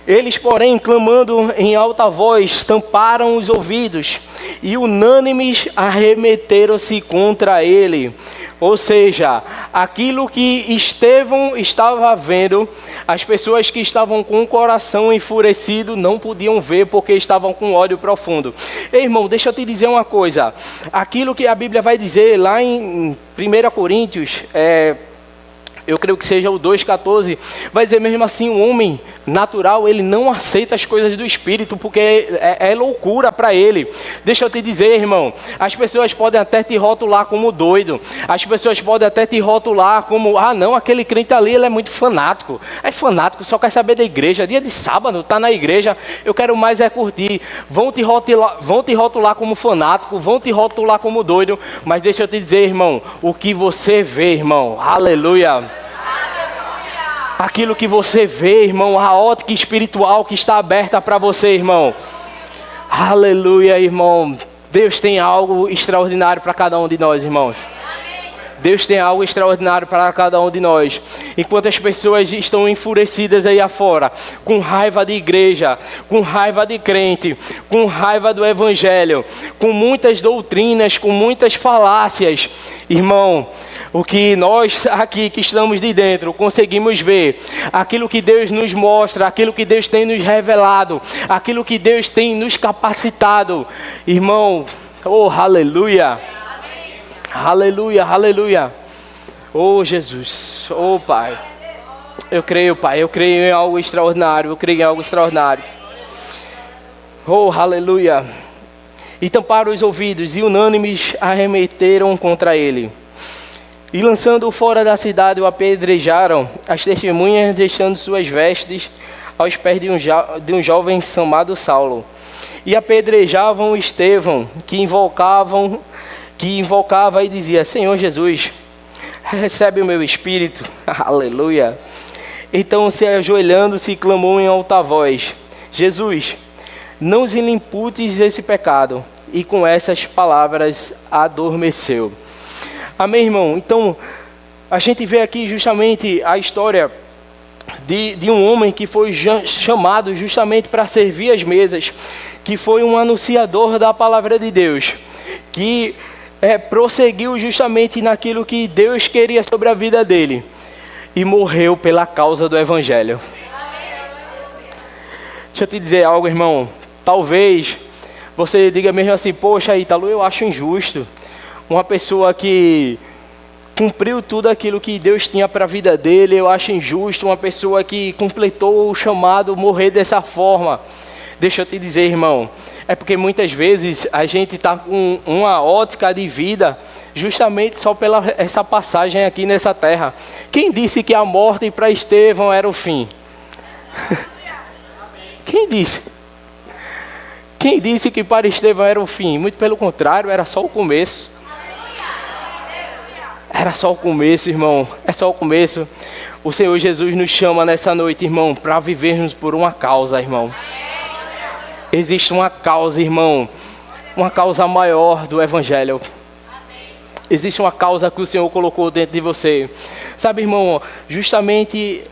Eles, porém, clamando em alta voz, tamparam os ouvidos e unânimes arremeteram-se contra ele. Ou seja, aquilo que Estevão estava vendo, as pessoas que estavam com o coração enfurecido não podiam ver porque estavam com ódio profundo. Ei, irmão, deixa eu te dizer uma coisa. Aquilo que a Bíblia vai dizer lá em 1 Coríntios, eu creio que seja o 2,14, vai dizer mesmo assim, um homem natural, ele não aceita as coisas do Espírito, porque é loucura para ele. Deixa eu te dizer, irmão, as pessoas podem até te rotular como doido, as pessoas podem até te rotular como, não, aquele crente ali, ele é muito fanático, só quer saber da igreja, dia de sábado, tá na igreja, eu quero mais curtir. Vão te rotular como fanático, vão te rotular como doido, mas deixa eu te dizer, irmão, o que você vê, irmão, aleluia. Aquilo que você vê, irmão, a ótica espiritual que está aberta para você, irmão. Aleluia, irmão. Deus tem algo extraordinário para cada um de nós, irmãos. Deus tem algo extraordinário para cada um de nós. Enquanto as pessoas estão enfurecidas aí afora, com raiva de igreja, com raiva de crente, com raiva do evangelho, com muitas doutrinas, com muitas falácias, irmão, o que nós aqui que estamos de dentro conseguimos ver, aquilo que Deus nos mostra, aquilo que Deus tem nos revelado, aquilo que Deus tem nos capacitado, irmão, oh aleluia, aleluia, aleluia, oh Jesus, oh Pai, eu creio, Pai, eu creio em algo extraordinário, oh aleluia. E tamparam os ouvidos e unânimes arremeteram contra ele. E lançando-o fora da cidade, o apedrejaram, as testemunhas deixando suas vestes aos pés de um jovem chamado Saulo. E apedrejavam Estevão, que invocava e dizia: Senhor Jesus, recebe o meu espírito. Aleluia. Então, se ajoelhando-se, clamou em alta voz: Jesus, não lhe imputes esse pecado. E com essas palavras adormeceu. Amém, irmão? Então, a gente vê aqui justamente a história de um homem que foi chamado justamente para servir as mesas, que foi um anunciador da palavra de Deus, que prosseguiu justamente naquilo que Deus queria sobre a vida dele, e morreu pela causa do evangelho. Deixa eu te dizer algo, irmão, talvez você diga mesmo assim, poxa, Ítalo, eu acho injusto uma pessoa que cumpriu tudo aquilo que Deus tinha para a vida dele, eu acho injusto uma pessoa que completou o chamado morrer dessa forma. Deixa eu te dizer, irmão, é porque muitas vezes a gente está com uma ótica de vida justamente só pela essa passagem aqui nessa terra. Quem disse que a morte para Estevão era o fim? Quem disse? Quem disse que para Estevão era o fim? Muito pelo contrário, era só o começo. Era só o começo, irmão. É só o começo. O Senhor Jesus nos chama nessa noite, irmão, para vivermos por uma causa, irmão. Existe uma causa, irmão. Uma causa maior do Evangelho. Existe uma causa que o Senhor colocou dentro de você. Sabe, irmão, justamente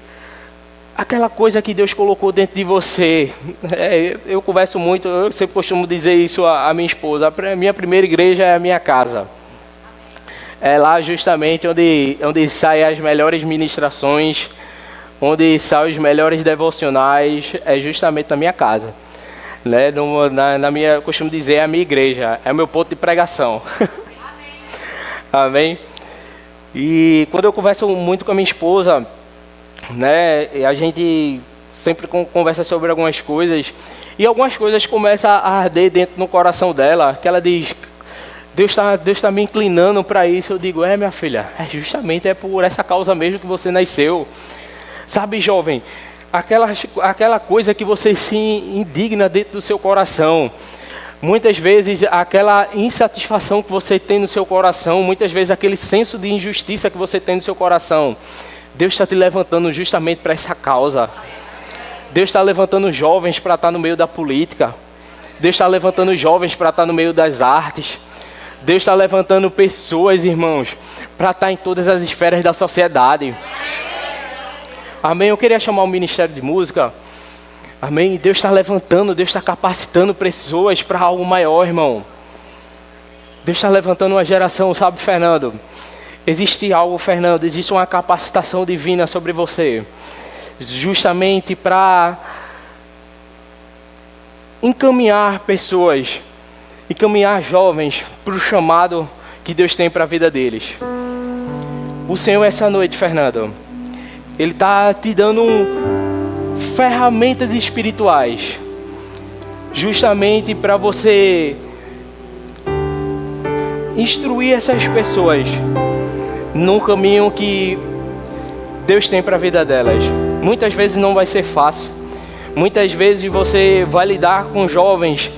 aquela coisa que Deus colocou dentro de você. Eu converso muito, eu sempre costumo dizer isso à minha esposa. A minha primeira igreja é a minha casa. É lá justamente onde saem as melhores ministrações, onde saem os melhores devocionais, é justamente na minha casa. Né? Eu costumo dizer, é a minha igreja, é o meu ponto de pregação. Amém? E quando eu converso muito com a minha esposa, né, a gente sempre conversa sobre algumas coisas, e algumas coisas começam a arder dentro no coração dela, que ela diz, Deus tá me inclinando para isso. Eu digo, minha filha, justamente é por essa causa mesmo que você nasceu. Sabe, jovem, aquela coisa que você se indigna dentro do seu coração, muitas vezes aquela insatisfação que você tem no seu coração, muitas vezes aquele senso de injustiça que você tem no seu coração, Deus está te levantando justamente para essa causa. Deus está levantando jovens para estar no meio da política. Deus está levantando jovens para estar no meio das artes. Deus está levantando pessoas, irmãos, para estar em todas as esferas da sociedade. Amém? Eu queria chamar o Ministério de Música. Amém? Deus está levantando, Deus está capacitando pessoas para algo maior, irmão. Deus está levantando uma geração, sabe, Fernando? Existe algo, Fernando, existe uma capacitação divina sobre você. Justamente para encaminhar pessoas, encaminhar jovens para o chamado que Deus tem para a vida deles. O Senhor essa noite, Fernando, Ele está te dando ferramentas espirituais, justamente para você instruir essas pessoas num caminho que Deus tem para a vida delas. Muitas vezes não vai ser fácil. Muitas vezes você vai lidar com jovens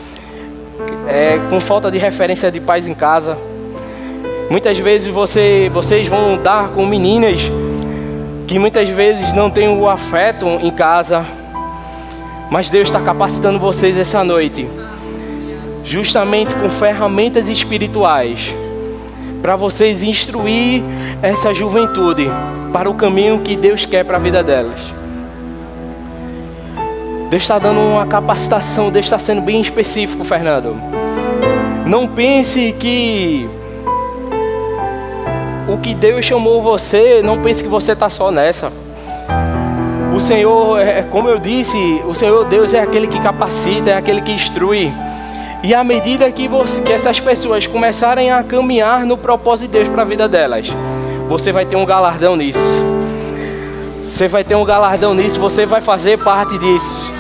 com falta de referência de pais em casa. Muitas vezes vocês vão dar com meninas que muitas vezes não têm o afeto em casa. Mas Deus está capacitando vocês essa noite, justamente com ferramentas espirituais, para vocês instruir essa juventude para o caminho que Deus quer para a vida delas. Deus está dando uma capacitação, Deus está sendo bem específico, Fernando. Não pense que o que Deus chamou você, não pense que você está só nessa. O Senhor, como eu disse, o Senhor Deus é aquele que capacita, é aquele que instrui. E à medida que essas pessoas começarem a caminhar no propósito de Deus para a vida delas, você vai ter um galardão nisso. Você vai ter um galardão nisso, você vai fazer parte disso.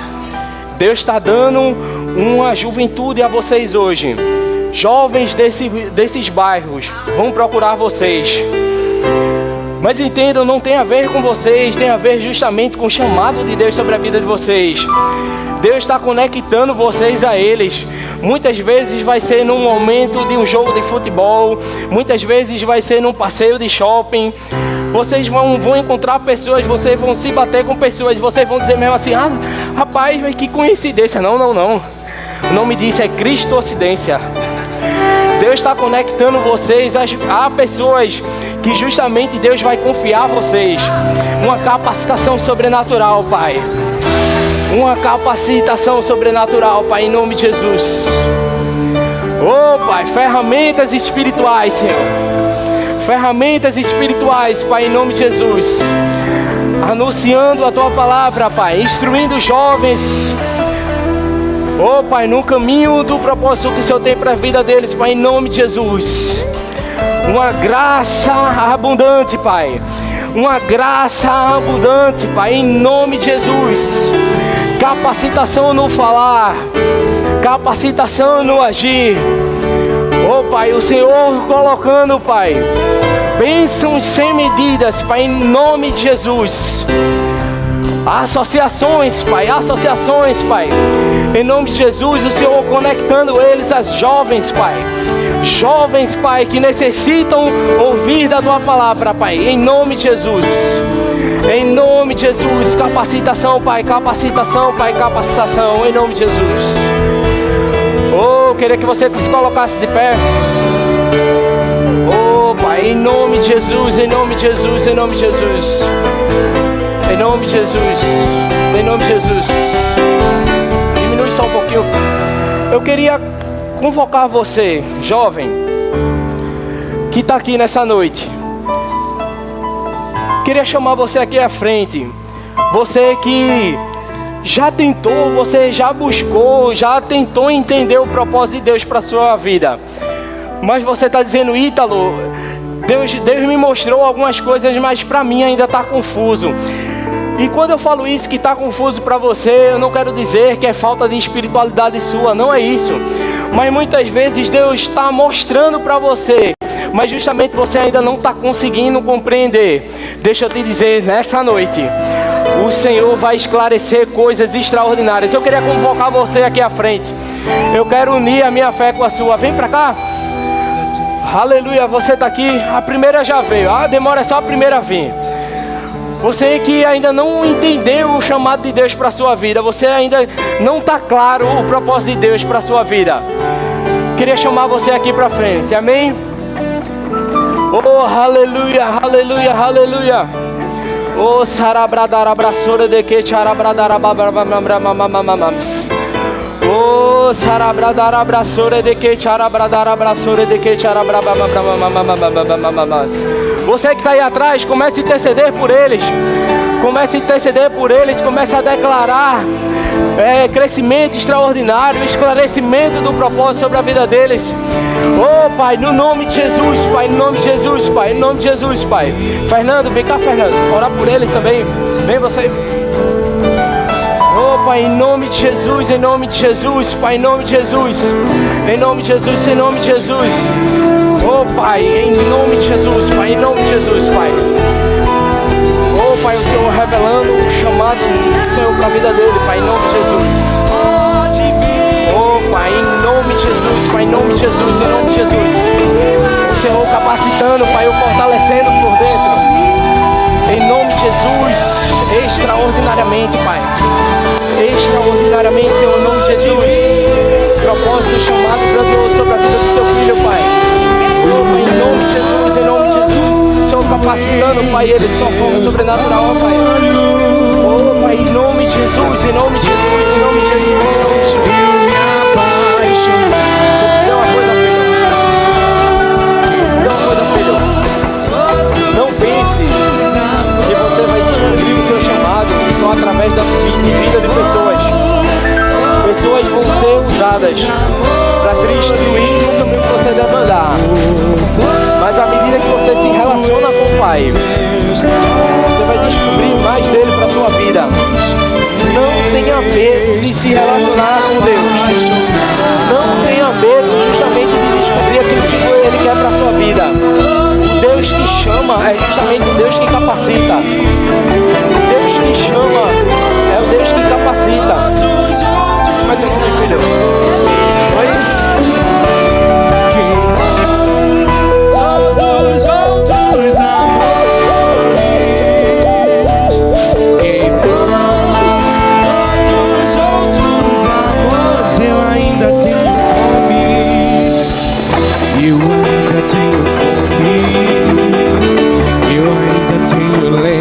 Deus está dando uma juventude a vocês hoje. Jovens desses bairros vão procurar vocês. Mas entendam, não tem a ver com vocês, tem a ver justamente com o chamado de Deus sobre a vida de vocês. Deus está conectando vocês a eles. Muitas vezes vai ser num momento de um jogo de futebol, muitas vezes vai ser num passeio de shopping. Vocês vão encontrar pessoas, vocês vão se bater com pessoas, vocês vão dizer mesmo assim, rapaz, que coincidência. Não. O nome disso é Cristocidência. Deus está conectando vocês a pessoas que justamente Deus vai confiar a vocês. Uma capacitação sobrenatural, Pai. Uma capacitação sobrenatural, Pai, em nome de Jesus. Oh, Pai, ferramentas espirituais, Senhor. Ferramentas espirituais, Pai, em nome de Jesus. Anunciando a Tua palavra, Pai. Instruindo jovens Oh, Pai, no caminho do propósito que o Senhor tem para a vida deles, Pai, em nome de Jesus. Uma graça abundante, Pai. Uma graça abundante, Pai, em nome de Jesus. Capacitação no falar, capacitação no agir. Oh, Pai, o Senhor colocando, Pai, bênçãos sem medidas, Pai, em nome de Jesus. Associações, Pai, em nome de Jesus, o Senhor conectando eles às jovens, Pai. Jovens, Pai, que necessitam ouvir da Tua palavra, Pai, em nome de Jesus. Em nome de Jesus, capacitação, Pai, capacitação, em nome de Jesus. Oh, eu queria que você se colocasse de pé. Oh, Pai, em nome de Jesus, em nome de Jesus, em nome de Jesus. Em nome de Jesus, em nome de Jesus. Diminui só um pouquinho. Eu queria convocar você, jovem, que está aqui nessa noite. Queria chamar você aqui à frente. Você que já tentou, você já buscou, já tentou entender o propósito de Deus para a sua vida. Mas você está dizendo: Ítalo, Deus me mostrou algumas coisas, mas para mim ainda está confuso. E quando eu falo isso, que está confuso para você, eu não quero dizer que é falta de espiritualidade sua, não é isso. Mas muitas vezes Deus está mostrando para você, mas justamente você ainda não está conseguindo compreender. Deixa eu te dizer, nessa noite, o Senhor vai esclarecer coisas extraordinárias. Eu queria convocar você aqui à frente. Eu quero unir a minha fé com a sua. Vem para cá. Aleluia, você está aqui. A primeira já veio. Demora só a primeira a vir. Você que ainda não entendeu o chamado de Deus para a sua vida, você ainda não está claro o propósito de Deus para a sua vida, queria chamar você aqui para frente, amém? Oh, aleluia, aleluia, aleluia. Oh, sarabradarabraçora de que charabradarabrabramamamamamamamams. Oh, sarabradarabraçora de que charabradarabraçora de que charabramamamamamamamamamamamamamams. Você que está aí atrás, comece a interceder por eles. Comece a interceder por eles. Comece a declarar crescimento extraordinário, esclarecimento do propósito sobre a vida deles. Oh, Pai, no nome de Jesus, Pai, no nome de Jesus, Pai, no nome de Jesus, Pai. Fernando, vem cá, Fernando. Orar por eles também. Vem você. Oh, Pai, em nome de Jesus, em nome de Jesus, Pai, em nome de Jesus. Em nome de Jesus, em nome de Jesus. Oh, Pai, em nome de Jesus, Pai, em nome de Jesus, Pai. Oh, Pai, o Senhor revelando o chamado do Senhor para a vida dele, Pai, em nome de Jesus. Oh, Pai, em nome de Jesus, Pai, em nome de Jesus, em nome de Jesus. O Senhor capacitando, Pai, o fortalecendo por dentro. Em nome de Jesus, extraordinariamente, Pai. Extraordinariamente, Senhor, em nome de Jesus. Propósito, chamado grandioso sobre a vida do teu filho, Pai. Oh, Pai, em nome de Jesus, em nome de Jesus. Senhor capacitando, Pai, ele de sua forma sobrenatural, Pai. Oh, Pai, em nome de Jesus, em nome de Jesus, em nome de Jesus, em nome de Jesus. Deixa eu dizer uma coisa, filho. Dizer uma coisa, filho. Não pense que você vai descobrir o seu chamado só através da vida de pessoas. Pessoas vão ser usadas para te instruir no caminho que você deve andar. Mas à medida que você se relaciona com o Pai, você vai descobrir mais dele para a sua vida. Não tenha medo de se relacionar com Deus. Não tenha medo justamente de descobrir aquilo que ele quer para a sua vida. O Deus que chama é justamente o Deus que capacita. O Deus que chama é o Deus que capacita. Como é que é esse filho? Oi? Todos outros amores, todos outros amores, eu ainda tenho fome, eu ainda tenho fome, eu ainda tenho leite.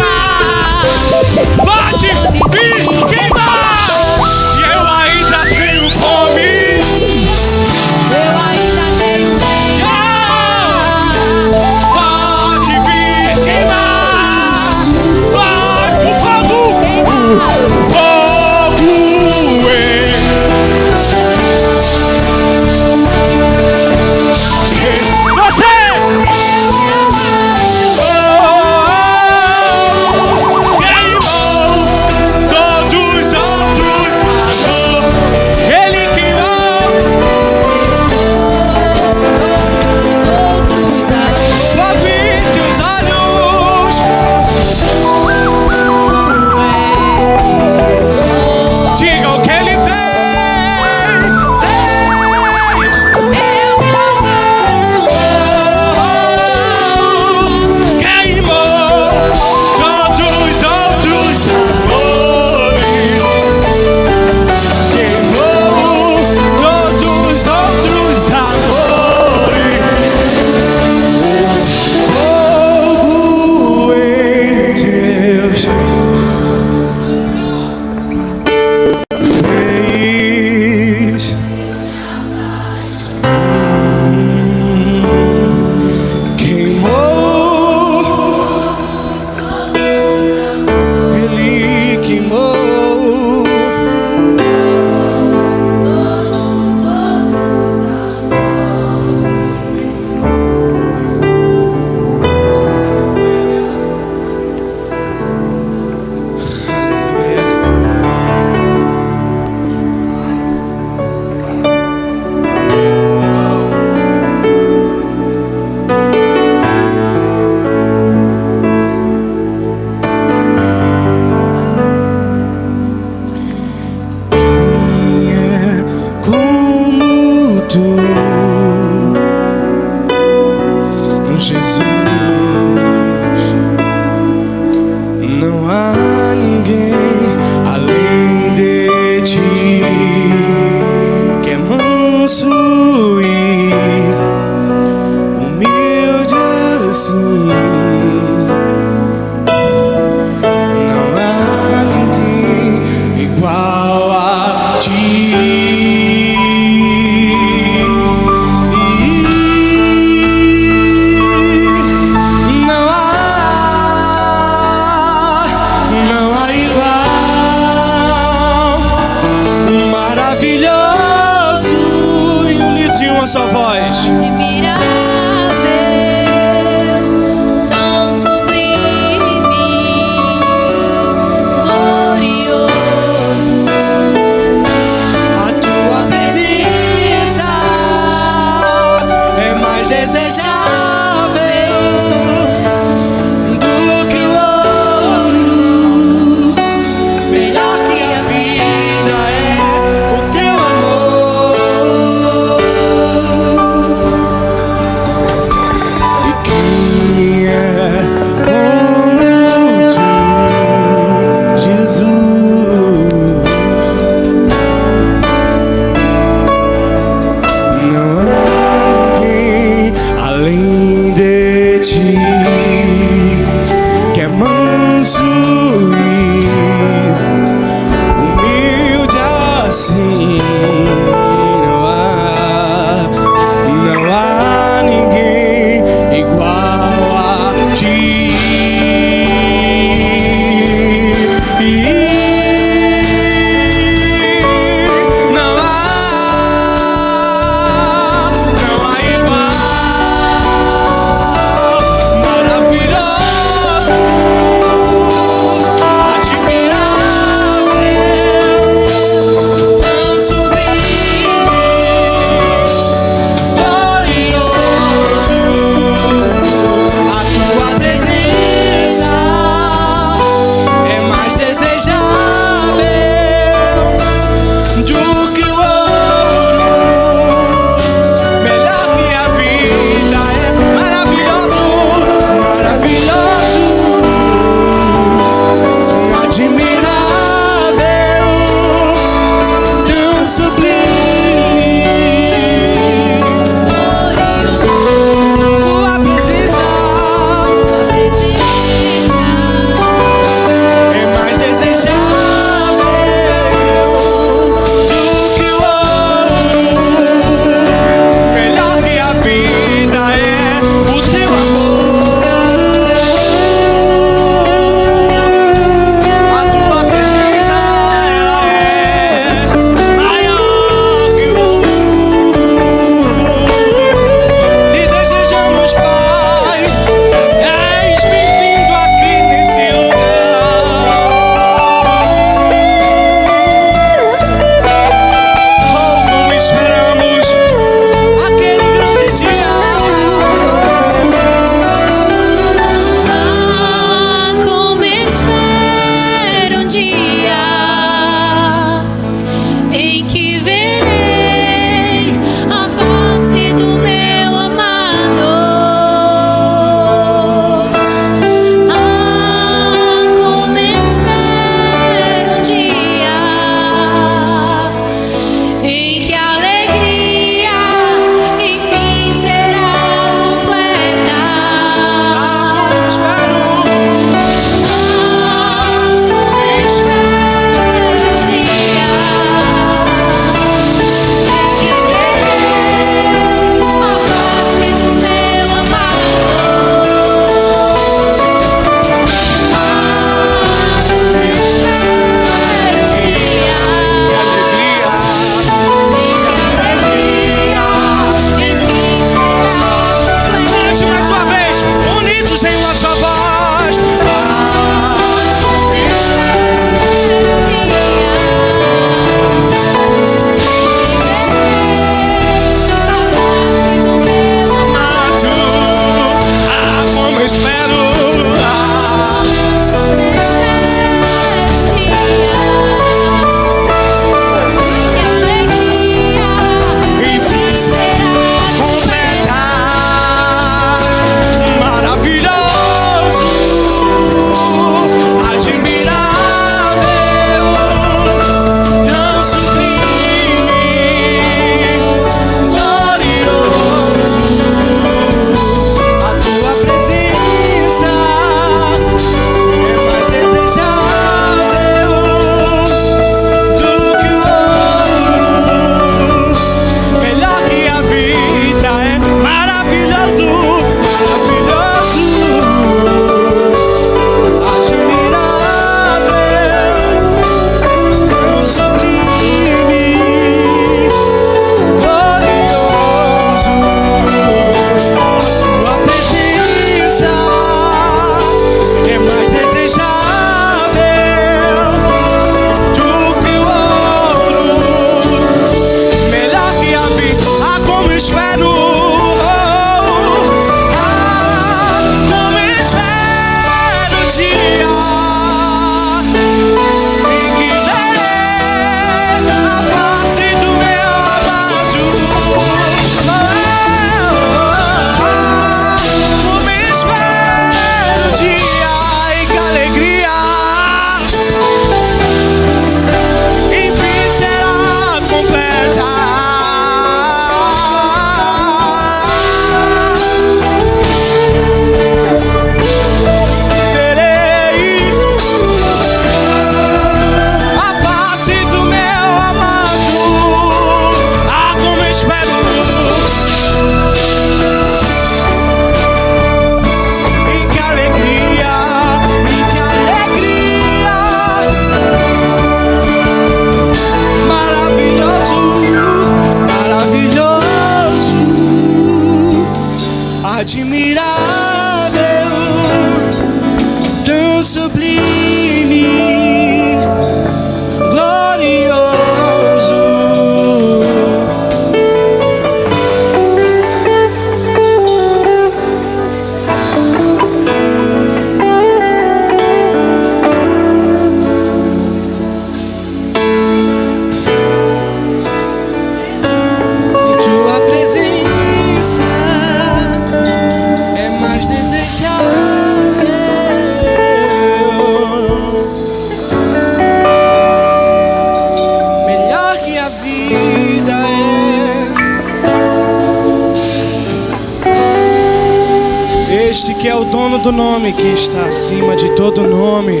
que é o dono do nome, que está acima de todo nome.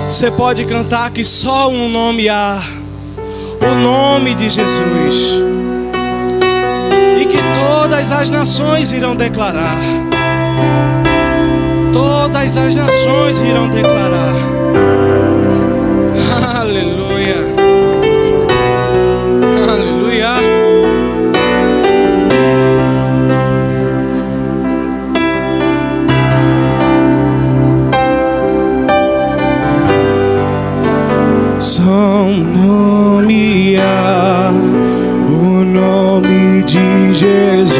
Você pode cantar que só um nome há, o nome de Jesus, e que todas as nações irão declarar. Todas as nações irão declarar. Aleluia. Aleluia. Só um nome há, o nome de Jesus,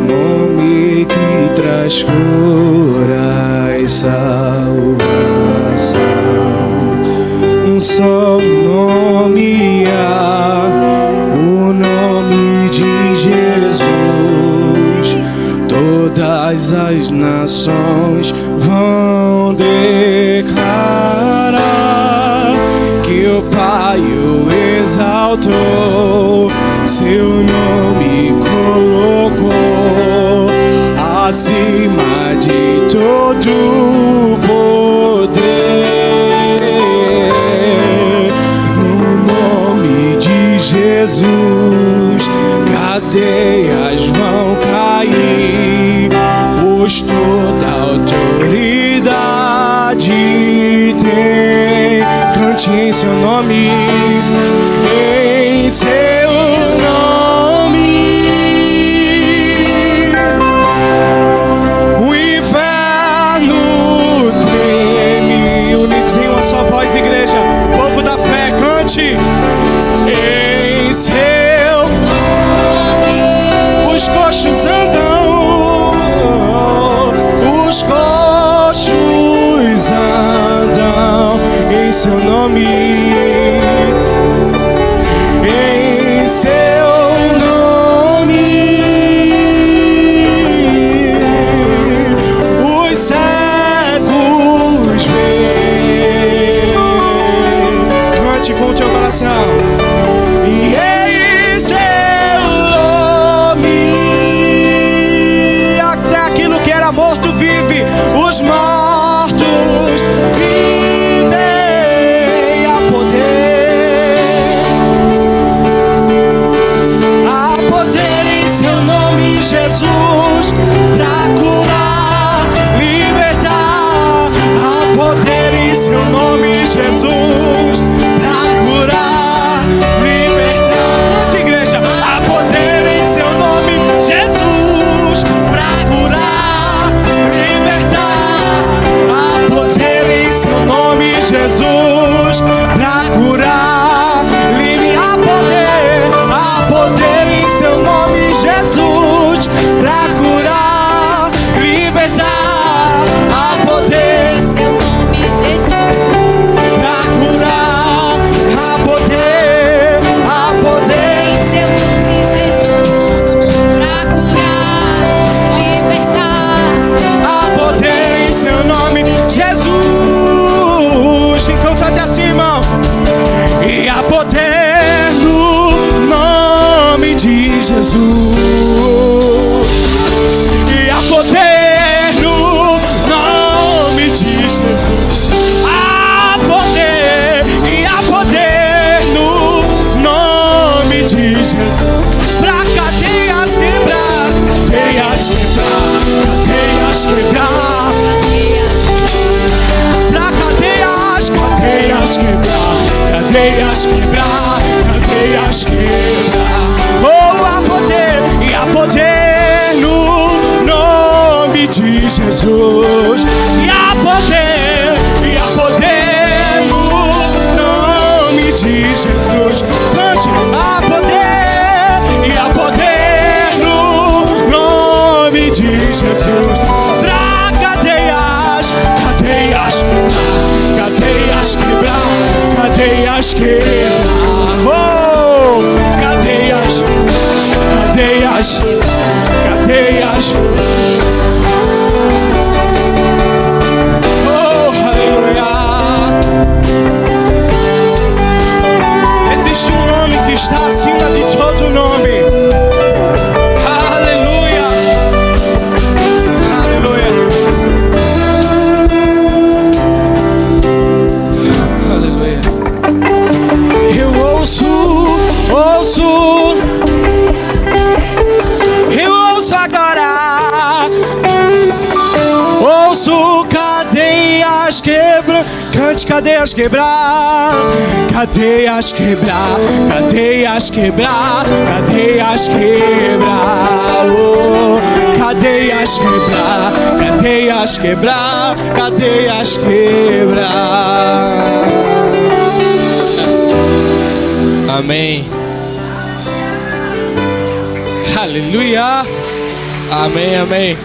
nome que traz cura e salvação. Só um nome há, o nome de Jesus, todas as nações vão declarar que o Pai o exaltou, seu nome colocou acima de todo poder. No nome de Jesus, cadeias vão cair, pois toda autoridade tem. Cante em seu nome, em seu nome. O inferno treme. Unidos em uma só voz, igreja, povo da fé, cante em seu nome. Os coxos andam, os coxos andam em seu nome, em seu nome. Os cegos veem. Cante com o teu coração. E em seu nome, até aquilo que era morto vive, os mortos vivem. A poder em seu nome, Jesus, pra curar, libertar. A poder em seu nome, Jesus, pra curar, libertar. Cante, igreja. A poder em seu nome, Jesus, pra curar, libertar. A poder em seu nome, Jesus, pra curar, libertar. A poder em seu nome, Jesus, pra curar, libertar. A poder em seu nome, Jesus, pra curar. A poder Em seu nome, Jesus, pra curar, libertar. a poder em seu nome, Jesus. Então cante assim, irmão. E a poder no nome de Jesus. E a poder no nome de Jesus. A poder, e a poder no nome de Jesus. Pra cadeias quebrar, cadeias quebrar, cadeias quebrar. Pra cadeias, cadeias quebrar, cadeias quebrar, cadeias quebrar. Oh, a poder, e a poder no nome de Jesus. E a poder no nome de Jesus. Cante, a poder, e a poder no nome de Jesus. Pra cadeias, cadeias quebrar, cadeias quebrar. Oh, cadeias, cadeias, cadeias. Oh, aleluia. Existe um nome que está acima de todo nome. Aleluia. Cante cadeias quebrar, cadeias quebrar, cadeias quebrar, cadeias quebrar, oh, cadeias quebrar, cadeias quebrar, cadeias quebrar. Amém. Aleluia. Amém, amém.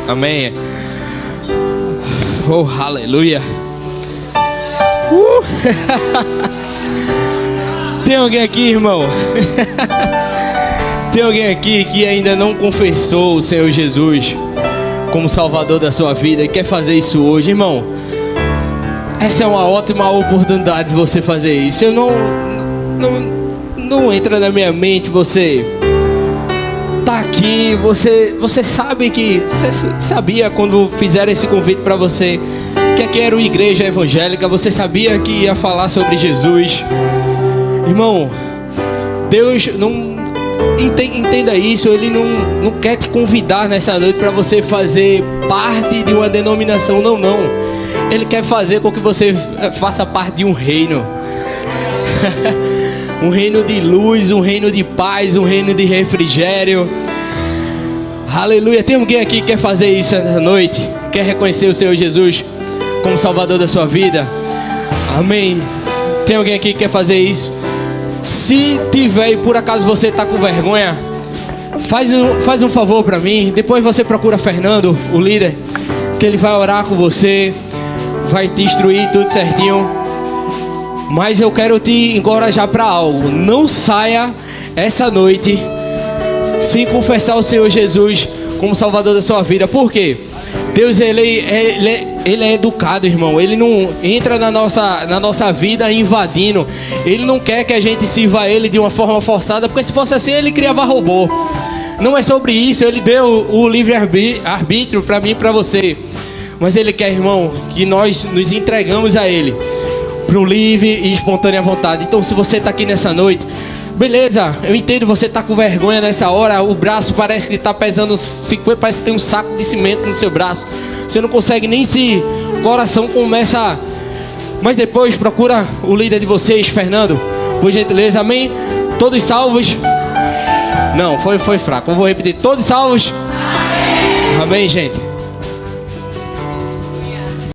Amém. Oh, aleluia. Tem alguém aqui, irmão? Tem alguém aqui que ainda não confessou o Senhor Jesus como Salvador da sua vida e quer fazer isso hoje, irmão? Essa é uma ótima oportunidade de você fazer isso. Eu não entra na minha mente você tá aqui, você sabe que você sabia quando fizeram esse convite para você que aqui era uma igreja evangélica, você sabia que ia falar sobre Jesus. Irmão, Deus não entenda isso, Ele não quer te convidar nessa noite para você fazer parte de uma denominação, não. Ele quer fazer com que você faça parte de um reino. Um reino de luz, um reino de paz, um reino de refrigério. Aleluia. Tem alguém aqui que quer fazer isso essa noite? Quer reconhecer o Senhor Jesus como Salvador da sua vida? Amém. Tem alguém aqui que quer fazer isso? Se tiver e por acaso você está com vergonha, faz um favor para mim. Depois você procura Fernando, o líder, que ele vai orar com você, vai te instruir tudo certinho. Mas eu quero te encorajar para algo. Não saia essa noite sem confessar o Senhor Jesus como Salvador da sua vida. Por quê? Deus, ele é educado, irmão. Ele não entra na nossa vida invadindo. Ele não quer que a gente sirva a Ele de uma forma forçada, porque se fosse assim, Ele criava robô. Não é sobre isso. Ele deu o livre-arbítrio para mim e para você. Mas Ele quer, irmão, que nós nos entregamos a Ele para o livre e espontânea vontade. Então, se você está aqui nessa noite, beleza, eu entendo, você está com vergonha nessa hora, o braço parece que está pesando 50, parece que tem um saco de cimento no seu braço, você não consegue nem se, o coração começa, mas depois procura o líder de vocês, Fernando, por gentileza, amém? Todos salvos? Não, foi fraco, eu vou repetir, todos salvos? Amém, gente?